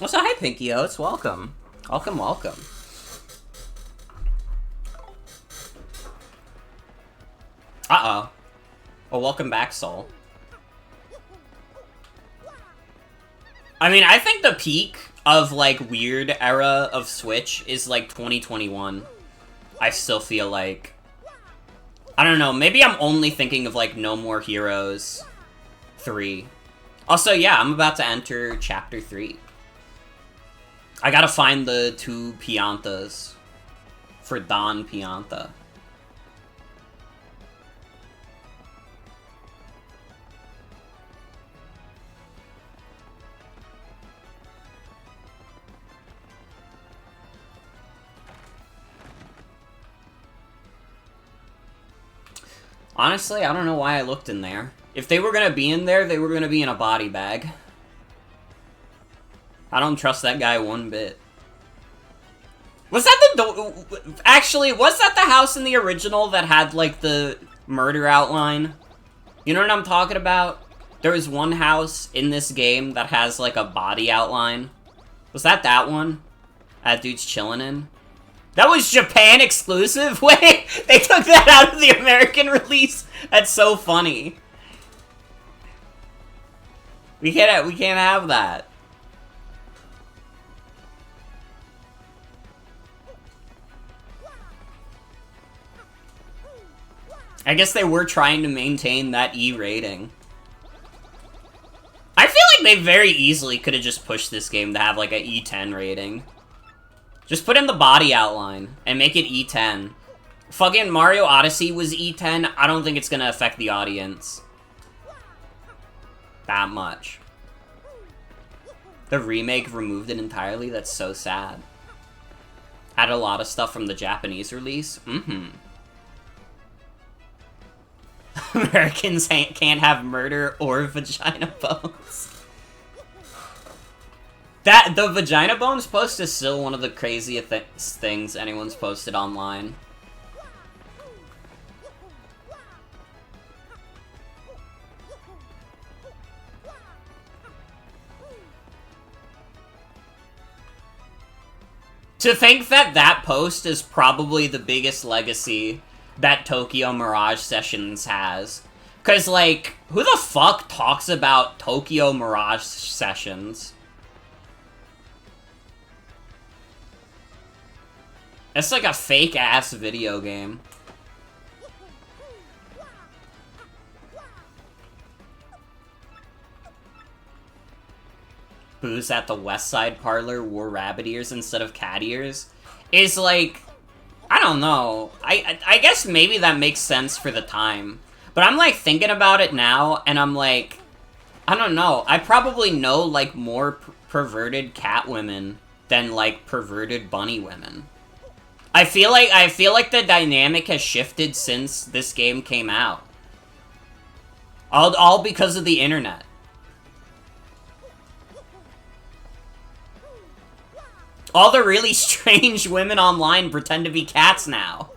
Oh, so hi, Pinky Oats. Welcome. Welcome, welcome. Uh-oh. Well, welcome back, Soul. I mean, I think the peak of, like, weird era of Switch is, like, 2021. I still feel like... I don't know, maybe I'm only thinking of, like, No More Heroes 3. Also, yeah, I'm about to enter Chapter 3. I gotta find the 2 Piantas for Don Pianta. Honestly, I don't know why I looked in there. If they were gonna be in there, they were gonna be in a body bag. I don't trust that guy one bit. Was that the actually, was that the house in the original that had, like, the murder outline? You know what I'm talking about? There was one house in this game that has, like, a body outline. Was that one? That dude's chilling in? That was Japan exclusive? Wait, they took that out of the American release? That's so funny. We can't have that. I guess they were trying to maintain that E rating. I feel like they very easily could have just pushed this game to have, like, a E10 rating. Just put in the body outline and make it E10. Fucking Mario Odyssey was E10. I don't think it's gonna affect the audience that much. The remake removed it entirely? That's so sad. Added a lot of stuff from the Japanese release? Mm-hmm. Americans can't have murder or vagina bones. That the vagina bones post is still one of the craziest things anyone's posted online. To think that that post is probably the biggest legacy that Tokyo Mirage Sessions has. Cause, like, who the fuck talks about Tokyo Mirage Sessions? It's like a fake-ass video game. Booze at the West Side Parlor wore rabbit ears instead of cat ears is like, I don't know. I guess maybe that makes sense for the time. But I'm like thinking about it now and I'm like, I don't know. I probably know like more perverted cat women than like perverted bunny women. I feel like the dynamic has shifted since this game came out. All because of the internet. All the really strange women online pretend to be cats now.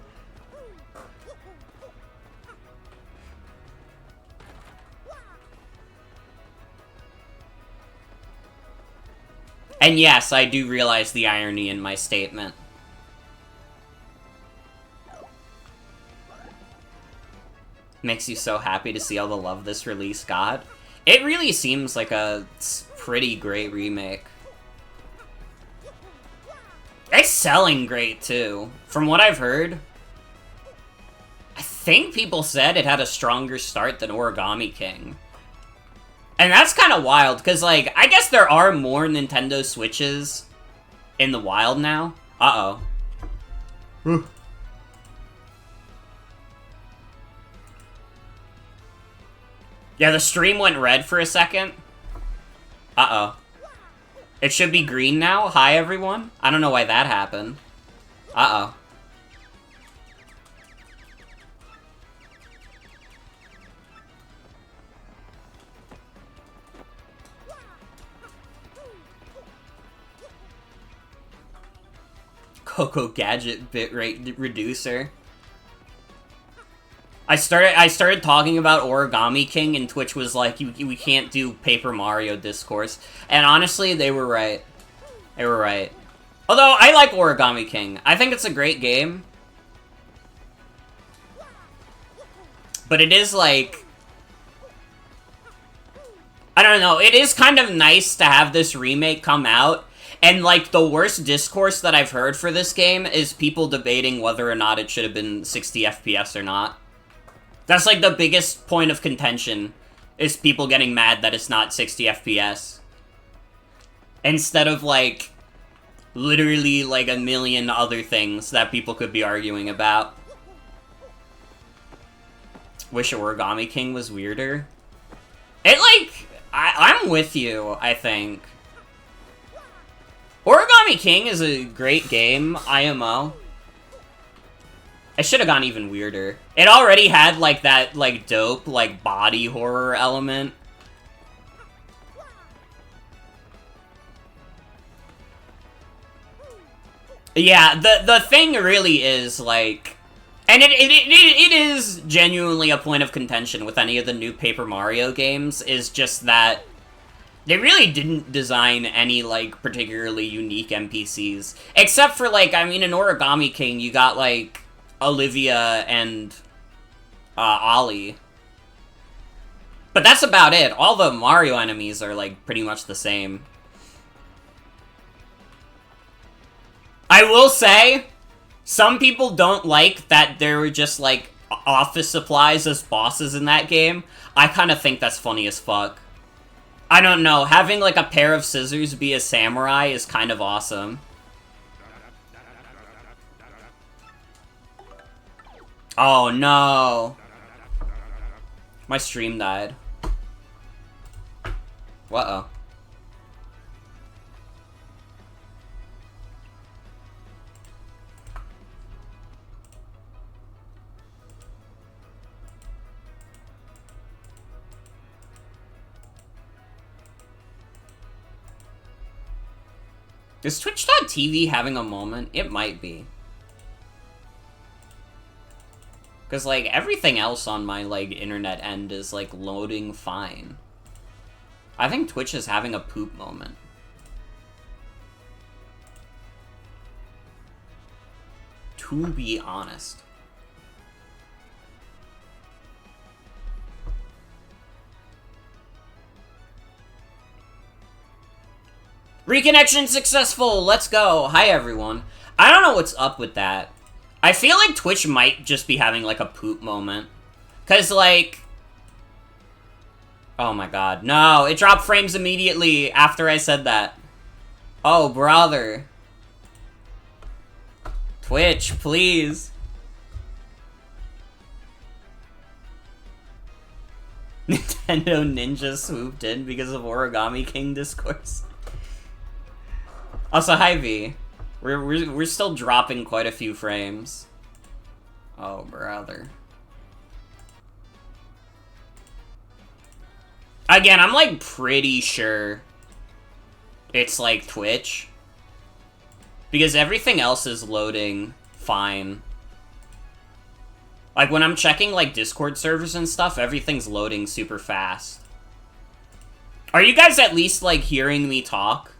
And yes, I do realize the irony in my statement. Makes you so happy to see all the love this release got. It really seems like a pretty great remake. It's selling great, too. From what I've heard, I think people said it had a stronger start than Origami King. And that's kind of wild, because, like, I guess there are more Nintendo Switches in the wild now. Uh-oh. Yeah, the stream went red for a second. Uh-oh. It should be green now. Hi, everyone. I don't know why that happened. Uh-oh. Coco Gadget bitrate reducer. I started talking about Origami King, and Twitch was like, we can't do Paper Mario discourse. And honestly, they were right. They were right. Although, I like Origami King. I think it's a great game. But it is like... I don't know, it is kind of nice to have this remake come out. And, like, the worst discourse that I've heard for this game is people debating whether or not it should have been 60 FPS or not. That's, like, the biggest point of contention, is people getting mad that it's not 60 FPS. Instead of, like, literally, like, a million other things that people could be arguing about. Wish Origami King was weirder. It, like, I'm with you, I think. Origami King is a great game, IMO. I should have gone even weirder. It already had, like, that, like, dope, like, body horror element. Yeah, the thing really is, like... And it is genuinely a point of contention with any of the new Paper Mario games, is just that they really didn't design any, like, particularly unique NPCs. Except for, like, I mean, in Origami King, you got, like, Olivia and Ollie. But that's about it. All the Mario enemies are, like, pretty much the same. I will say, some people don't like that there were just, like, office supplies as bosses in that game. I kind of think that's funny as fuck. I don't know, having, like, a pair of scissors be a samurai is kind of awesome. Oh, no. My stream died. Uh-oh. Is Twitch.tv having a moment? It might be. Because, like, everything else on my, like, internet end is, like, loading fine. I think Twitch is having a poop moment. To be honest. Reconnection successful! Let's go! Hi, everyone. I don't know what's up with that. I feel like Twitch might just be having, like, a poop moment. Because, like... Oh my god. No, it dropped frames immediately after I said that. Oh, brother. Twitch, please. Nintendo Ninja swooped in because of Origami King discourse. Also, hi V. We're still dropping quite a few frames. Oh, brother. Again, I'm, like, pretty sure it's, like, Twitch. Because everything else is loading fine. Like, when I'm checking, like, Discord servers and stuff, everything's loading super fast. Are you guys at least, like, hearing me talk?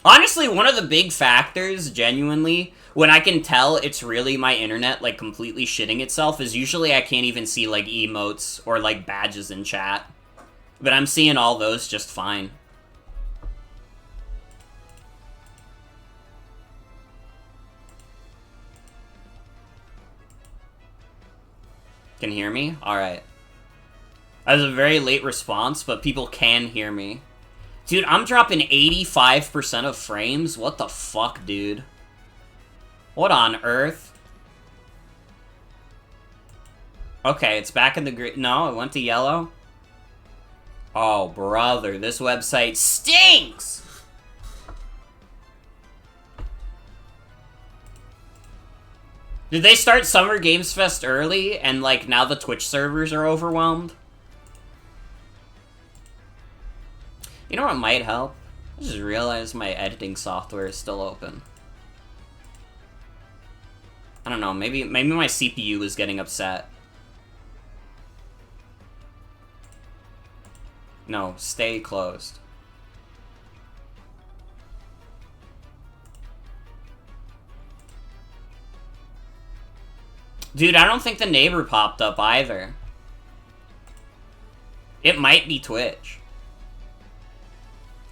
Honestly, one of the big factors, genuinely, when I can tell it's really my internet, like, completely shitting itself, is usually I can't even see, like, emotes or, like, badges in chat. But I'm seeing all those just fine. Can hear me? Alright. That was a very late response, but people can hear me. Dude, I'm dropping 85% of frames? What the fuck, dude? What on earth? Okay, it's back in the green. No, it went to yellow? Oh, brother, this website stinks! Did they start Summer Games Fest early, and, like, now the Twitch servers are overwhelmed? You know what might help? I just realized my editing software is still open. I don't know, maybe my CPU is getting upset. No, stay closed. Dude, I don't think the neighbor popped up either. It might be Twitch.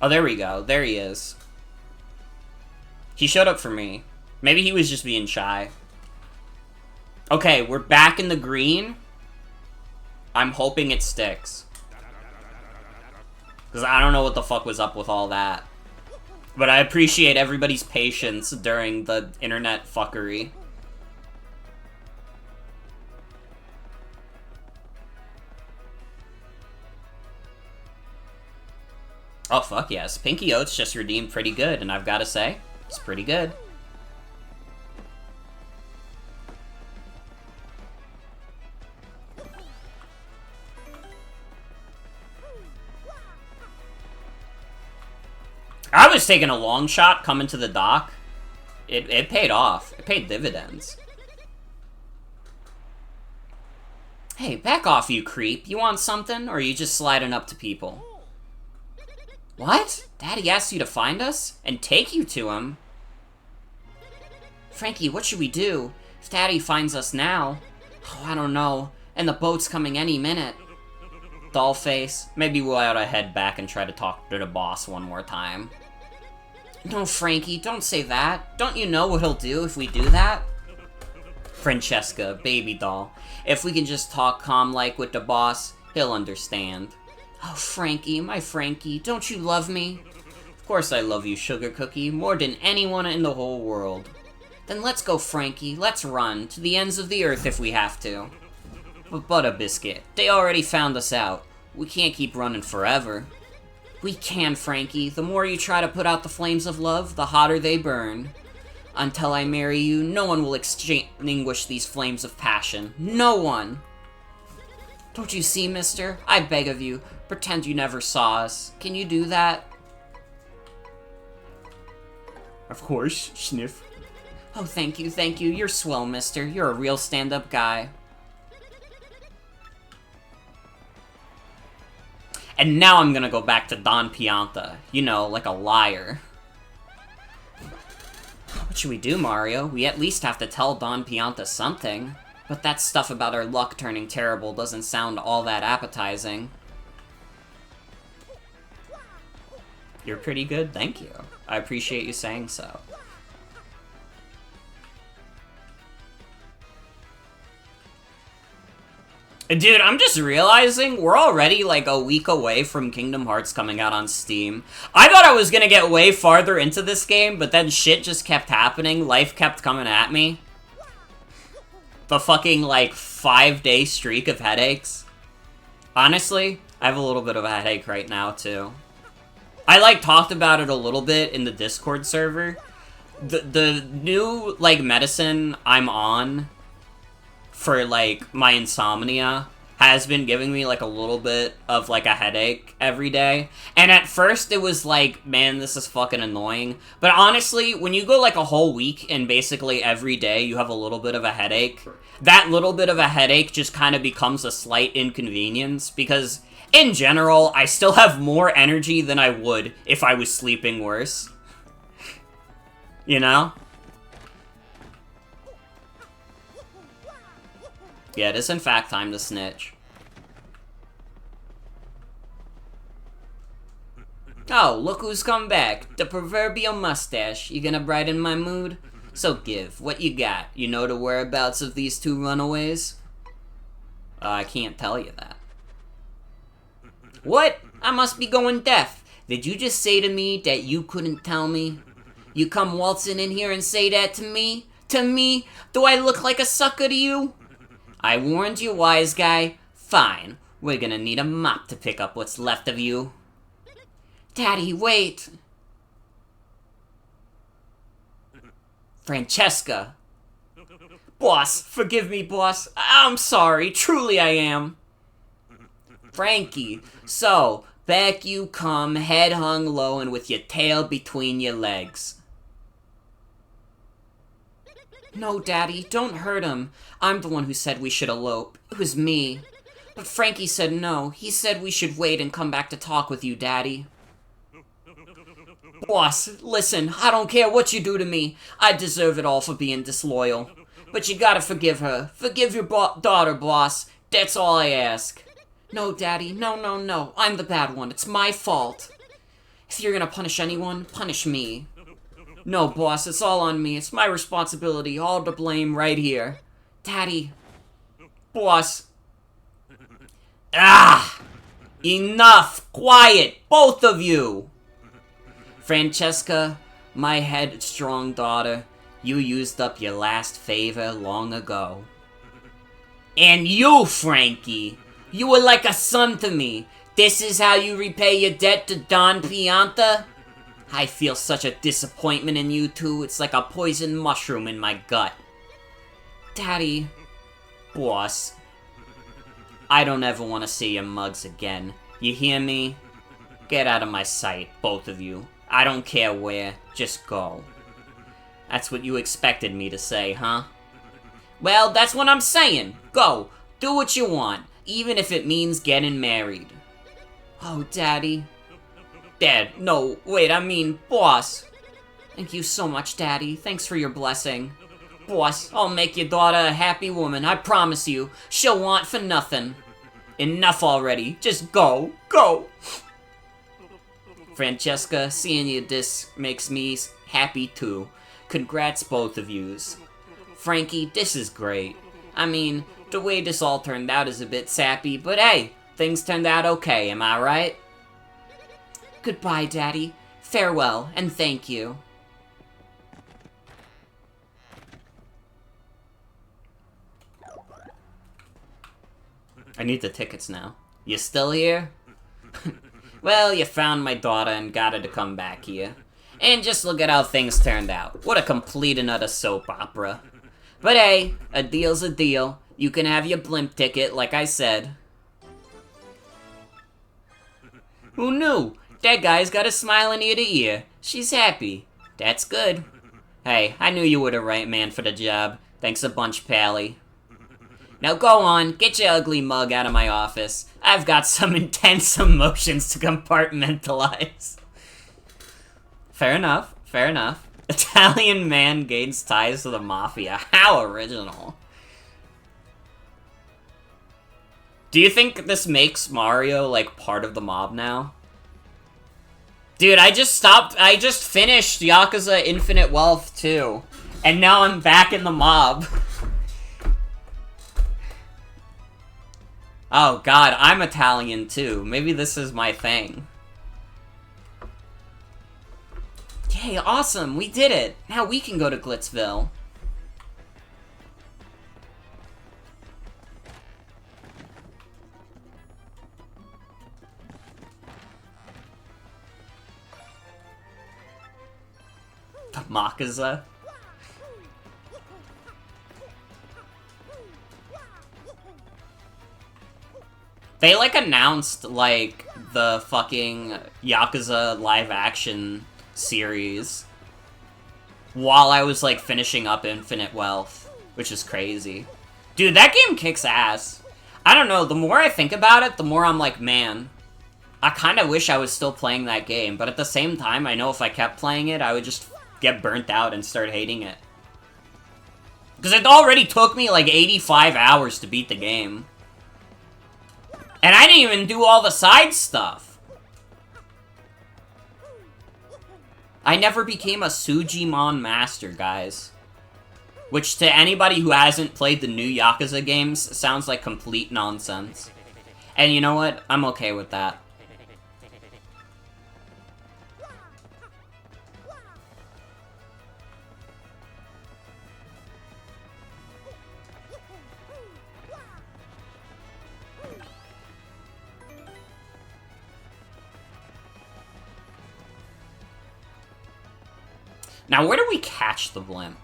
Oh, there we go. There he is. He showed up for me. Maybe he was just being shy. Okay, we're back in the green. I'm hoping it sticks. Because I don't know what the fuck was up with all that. But I appreciate everybody's patience during the internet fuckery. Oh, fuck yes. Pinky Oats just redeemed pretty good, and I've got to say, it's pretty good. I was taking a long shot coming to the dock. It paid off. It paid dividends. Hey, back off, you creep. You want something, or are you just sliding up to people? What? Daddy asked you to find us? And take you to him? Frankie, what should we do? If Daddy finds us now? Oh, I don't know. And the boat's coming any minute. Dollface, maybe we ought to head back and try to talk to the boss one more time. No, Frankie, don't say that. Don't you know what he'll do if we do that? Francesca, baby doll. If we can just talk calm-like with the boss, he'll understand. Oh, Frankie, my Frankie, don't you love me? Of course I love you, Sugar Cookie, more than anyone in the whole world. Then let's go, Frankie, let's run, to the ends of the earth if we have to. But Butter Biscuit, they already found us out. We can't keep running forever. We can, Frankie. The more you try to put out the flames of love, the hotter they burn. Until I marry you, no one will extinguish these flames of passion. No one! Don't you see, mister? I beg of you, pretend you never saw us. Can you do that? Of course, sniff. Oh, thank you, thank you. You're swell, mister. You're a real stand-up guy. And now I'm gonna go back to Don Pianta. You know, like a liar. What should we do, Mario? We at least have to tell Don Pianta something. But that stuff about our luck turning terrible doesn't sound all that appetizing. You're pretty good, thank you. I appreciate you saying so. Dude, I'm just realizing we're already like a week away from Kingdom Hearts coming out on Steam. I thought I was gonna get way farther into this game, but then shit just kept happening. Life kept coming at me. The fucking, like, 5-day streak of headaches. Honestly, I have a little bit of a headache right now, too. I, like, talked about it a little bit in the Discord server. The new, like, medicine I'm on for, like, my insomnia has been giving me, like, a little bit of, like, a headache every day. And at first, it was like, man, this is fucking annoying. But honestly, when you go, like, a whole week and basically every day you have a little bit of a headache, that little bit of a headache just kind of becomes a slight inconvenience. Because, in general, I still have more energy than I would if I was sleeping worse. You know? Yeah, it is in fact time to snitch. Oh, look who's come back. The proverbial mustache. You gonna brighten my mood? So give, what you got? You know the whereabouts of these two runaways? I can't tell you that. What? I must be going deaf. Did you just say to me that you couldn't tell me? You come waltzing in here and say that to me? To me? Do I look like a sucker to you? I warned you, wise guy. Fine. We're gonna need a mop to pick up what's left of you. Daddy, wait. Francesca. Boss, forgive me, boss. I'm sorry. Truly I am. Frankie. So, back you come, head hung low and with your tail between your legs. No, Daddy, don't hurt him. I'm the one who said we should elope. It was me. But Frankie said no. He said we should wait and come back to talk with you, Daddy. Boss, listen, I don't care what you do to me. I deserve it all for being disloyal. But you gotta forgive her. Forgive your daughter, boss. That's all I ask. No, Daddy, no. I'm the bad one. It's my fault. If you're gonna punish anyone, punish me. No, boss, it's all on me. It's my responsibility. All to blame right here. Daddy. Boss. Ah! Enough! Quiet! Both of you! Francesca, my headstrong daughter, you used up your last favor long ago. And you, Frankie, you were like a son to me. This is how you repay your debt to Don Pianta? I feel such a disappointment in you two. It's like a poison mushroom in my gut. Daddy. Boss. I don't ever want to see your mugs again. You hear me? Get out of my sight, both of you. I don't care where. Just go. That's what you expected me to say, huh? Well, that's what I'm saying. Go. Do what you want. Even if it means getting married. Oh, Daddy. Dad, no, wait, I mean, boss. Thank you so much, Daddy. Thanks for your blessing. Boss, I'll make your daughter a happy woman, I promise you. She'll want for nothing. Enough already. Just go. Go. Francesca, seeing you this makes me happy too. Congrats, both of yous. Frankie, this is great. I mean, the way this all turned out is a bit sappy, but hey, things turned out okay, am I right? Goodbye, Daddy. Farewell, and thank you. I need the tickets now. You still here? Well, you found my daughter and got her to come back here. And just look at how things turned out. What a complete and utter soap opera. But hey, a deal's a deal. You can have your blimp ticket, like I said. Who knew? That guy's got a smile in ear to ear. She's happy. That's good. Hey, I knew you were the right man for the job. Thanks a bunch, Pally. Now go on, get your ugly mug out of my office. I've got some intense emotions to compartmentalize. Fair enough, fair enough. Italian man gains ties to the mafia. How original. Do you think this makes Mario, like, part of the mob now? Dude, I just finished Yakuza Infinite Wealth 2. And now I'm back in the mob. Oh god, I'm Italian too. Maybe this is my thing. Yay, awesome, we did it! Now we can go to Glitzville. The Makaza. They, like, announced, like, the fucking Yakuza live-action series while I was, like, finishing up Infinite Wealth, which is crazy. Dude, that game kicks ass. I don't know, the more I think about it, the more I'm like, man, I kinda wish I was still playing that game, but at the same time, I know if I kept playing it, I would just get burnt out and start hating it. Because it already took me, like, 85 hours to beat the game. And I didn't even do all the side stuff. I never became a Sujimon master, guys. Which, to anybody who hasn't played the new Yakuza games, sounds like complete nonsense. And you know what? I'm okay with that. Now, where do we catch the blimp?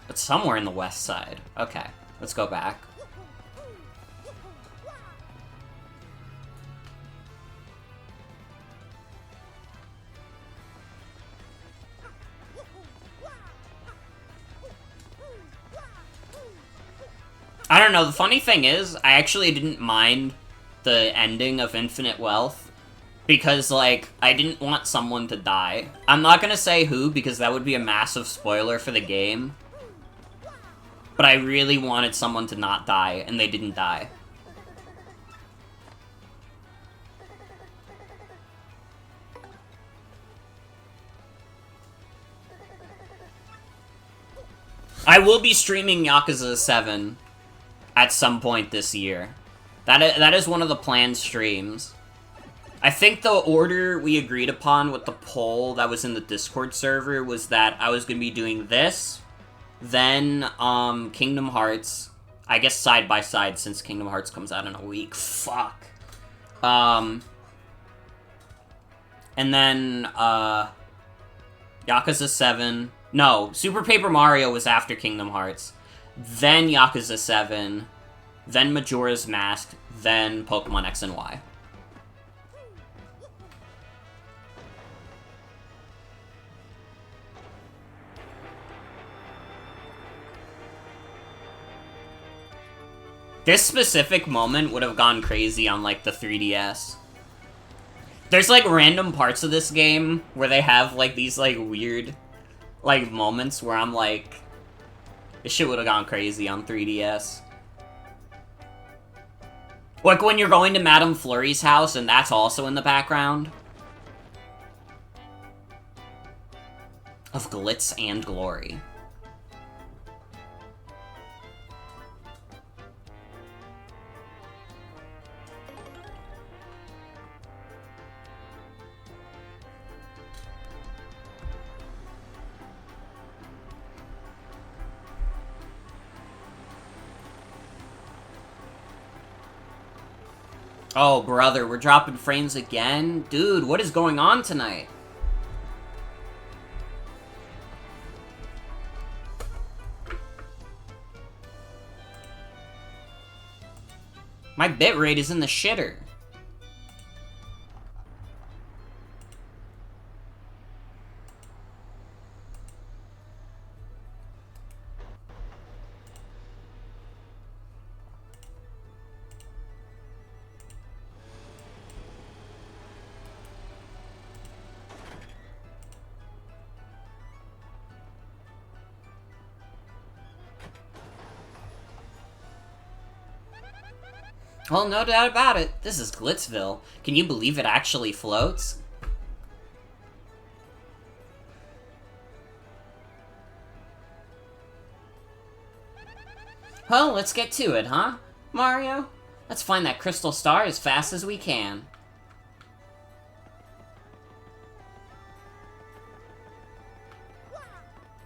It's somewhere in the west side. Okay, let's go back. I don't know, the funny thing is, I actually didn't mind the ending of Infinite Wealth. Because, like, I didn't want someone to die. I'm not gonna say who, because that would be a massive spoiler for the game. But I really wanted someone to not die, and they didn't die. I will be streaming Yakuza 7 at some point this year. That is one of the planned streams. I think the order we agreed upon with the poll that was in the Discord server was that I was going to be doing this, then, Kingdom Hearts, I guess side by side since Kingdom Hearts comes out in a week. Fuck. And then, Yakuza 7. No, Super Paper Mario was after Kingdom Hearts. Then Yakuza 7. Then Majora's Mask. Then Pokemon X and Y. This specific moment would have gone crazy on, like, the 3DS. There's, like, random parts of this game where they have, like, these, like, weird, like, moments where I'm like, this shit would have gone crazy on 3DS. Like, when you're going to Madame Flurry's house and that's also in the background. Of glitz and glory. Oh, brother, we're dropping frames again? Dude, what is going on tonight? My bitrate is in the shitter. Well, no doubt about it. This is Glitzville. Can you believe it actually floats? Well, let's get to it, huh? Mario? Let's find that crystal star as fast as we can.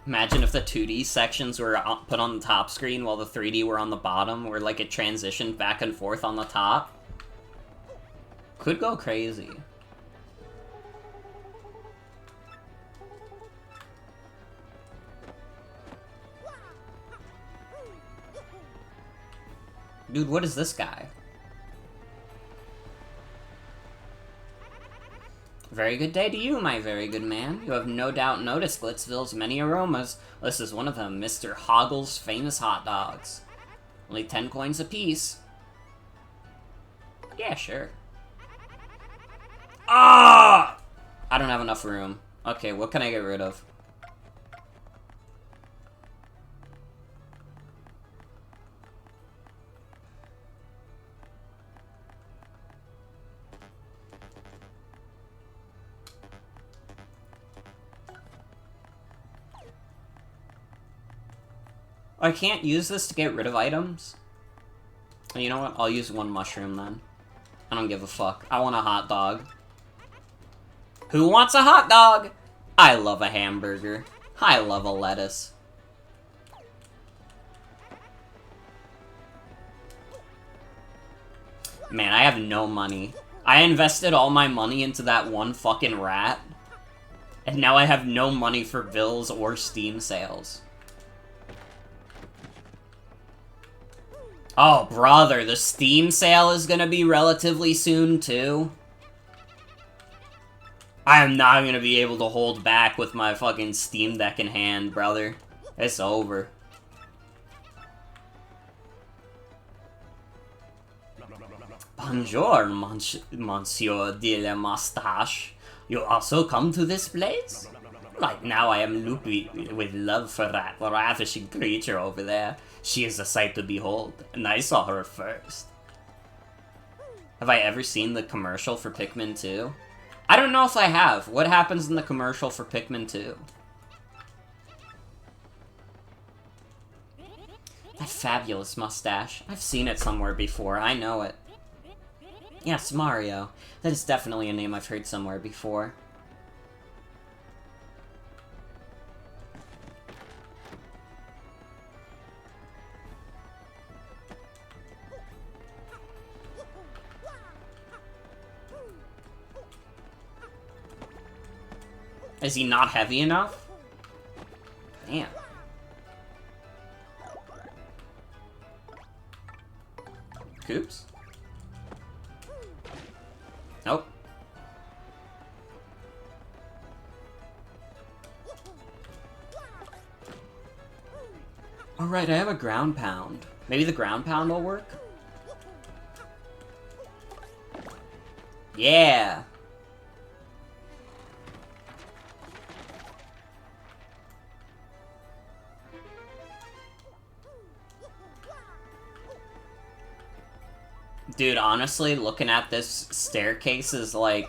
Imagine if the 2D sections were put on the top screen while the 3D were on the bottom, where like it transitioned back and forth on the top. Could go crazy. Dude, what is this guy? Very good day to you, my very good man. You have no doubt noticed Glitzville's many aromas. This is one of them, Mr. Hoggle's famous hot dogs. Only 10 coins apiece. Yeah, sure. Ah! I don't have enough room. Okay, what can I get rid of? I can't use this to get rid of items. You know what? I'll use one mushroom then. I don't give a fuck. I want a hot dog. Who wants a hot dog? I love a hamburger. I love a lettuce. Man, I have no money. I invested all my money into that one fucking rat. And now I have no money for bills or Steam sales. Oh, brother, the Steam sale is gonna be relatively soon, too. I am not gonna be able to hold back with my fucking Steam Deck in hand, brother. It's over. Bonjour, Monsieur de la Moustache. You also come to this place? Right now I am loopy with love for that ravishing creature over there. She is a sight to behold, and I saw her first. Have I ever seen the commercial for Pikmin 2? I don't know if I have. What happens in the commercial for Pikmin 2? That fabulous mustache. I've seen it somewhere before, I know it. Yes, Mario. That is definitely a name I've heard somewhere before. Is he not heavy enough? Damn. Oops. Nope. Alright, I have a ground pound. Maybe the ground pound will work? Yeah! Dude, honestly, looking at this staircase is like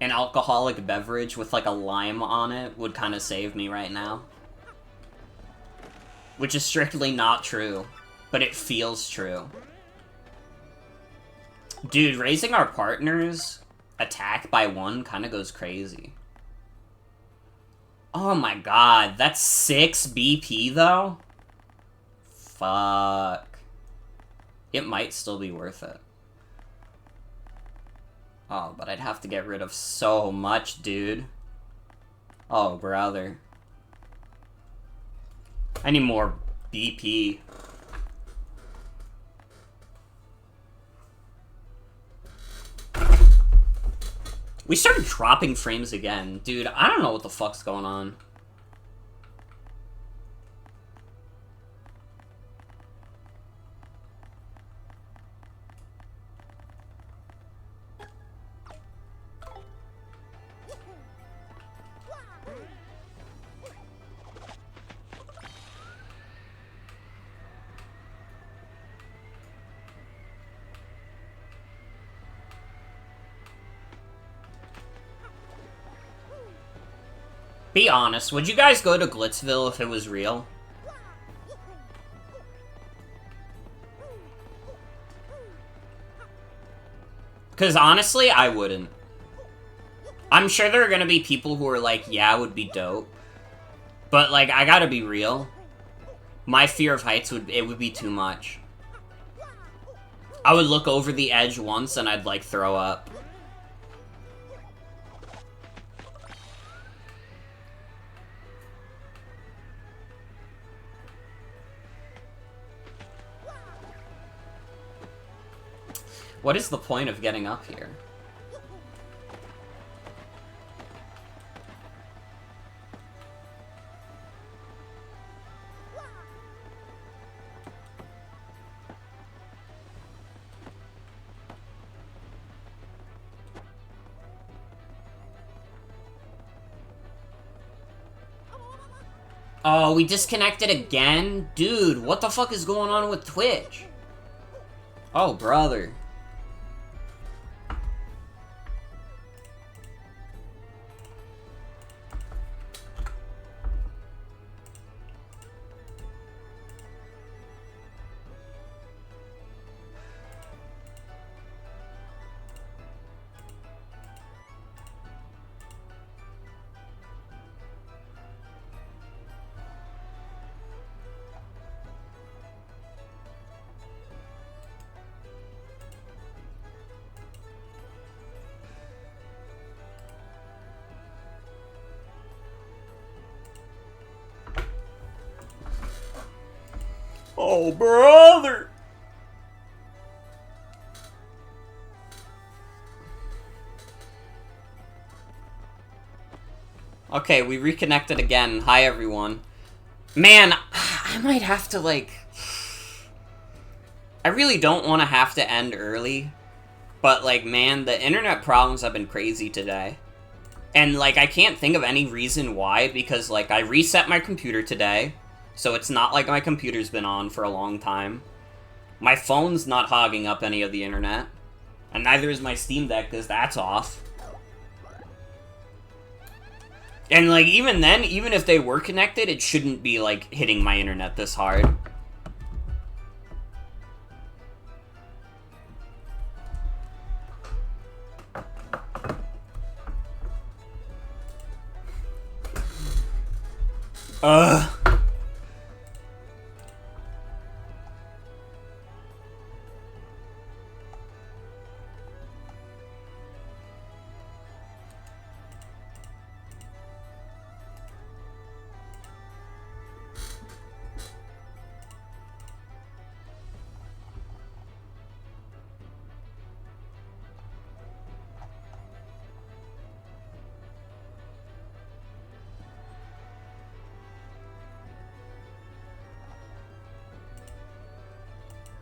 an alcoholic beverage with like a lime on it would kind of save me right now. Which is strictly not true, but it feels true. Dude, raising our partner's attack by 1 kind of goes crazy. Oh my god, that's 6 BP though? Fuck. It might still be worth it. Oh, but I'd have to get rid of so much, dude. Oh, brother. I need more BP. We started dropping frames again. Dude, I don't know what the fuck's going on. Be honest, would you guys go to Glitzville if it was real? Because honestly, I wouldn't. I'm sure there are gonna be people who are like, yeah, it would be dope. But, like, I gotta be real. My fear of heights would be too much. I would look over the edge once and I'd, like, throw up. What is the point of getting up here? Oh, we disconnected again? Dude, what the fuck is going on with Twitch? Oh, brother. Oh, brother! Okay, we reconnected again. Hi, everyone. Man, I might have to, like... I really don't want to have to end early. But, like, man, the internet problems have been crazy today. And, like, I can't think of any reason why, because, like, I reset my computer today. So it's not like my computer's been on for a long time. My phone's not hogging up any of the internet. And neither is my Steam Deck, because that's off. And, like, even then, even if they were connected, it shouldn't be, like, hitting my internet this hard. Ugh.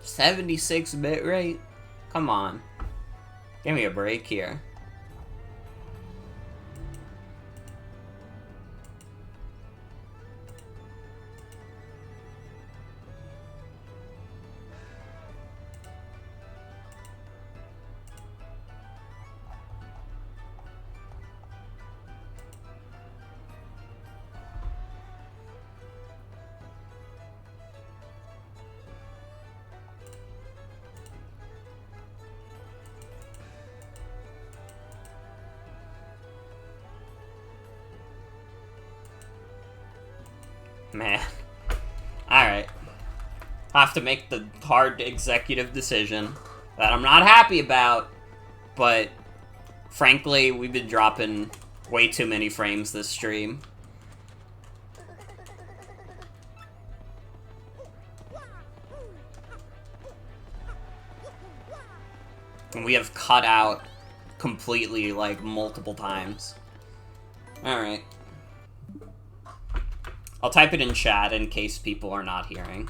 $76 bitrate? Come on. Give me a break here. Man. Alright. I have to make the hard executive decision that I'm not happy about, but frankly, we've been dropping way too many frames this stream. And we have cut out completely, like, multiple times. Alright. I'll type it in chat in case people are not hearing.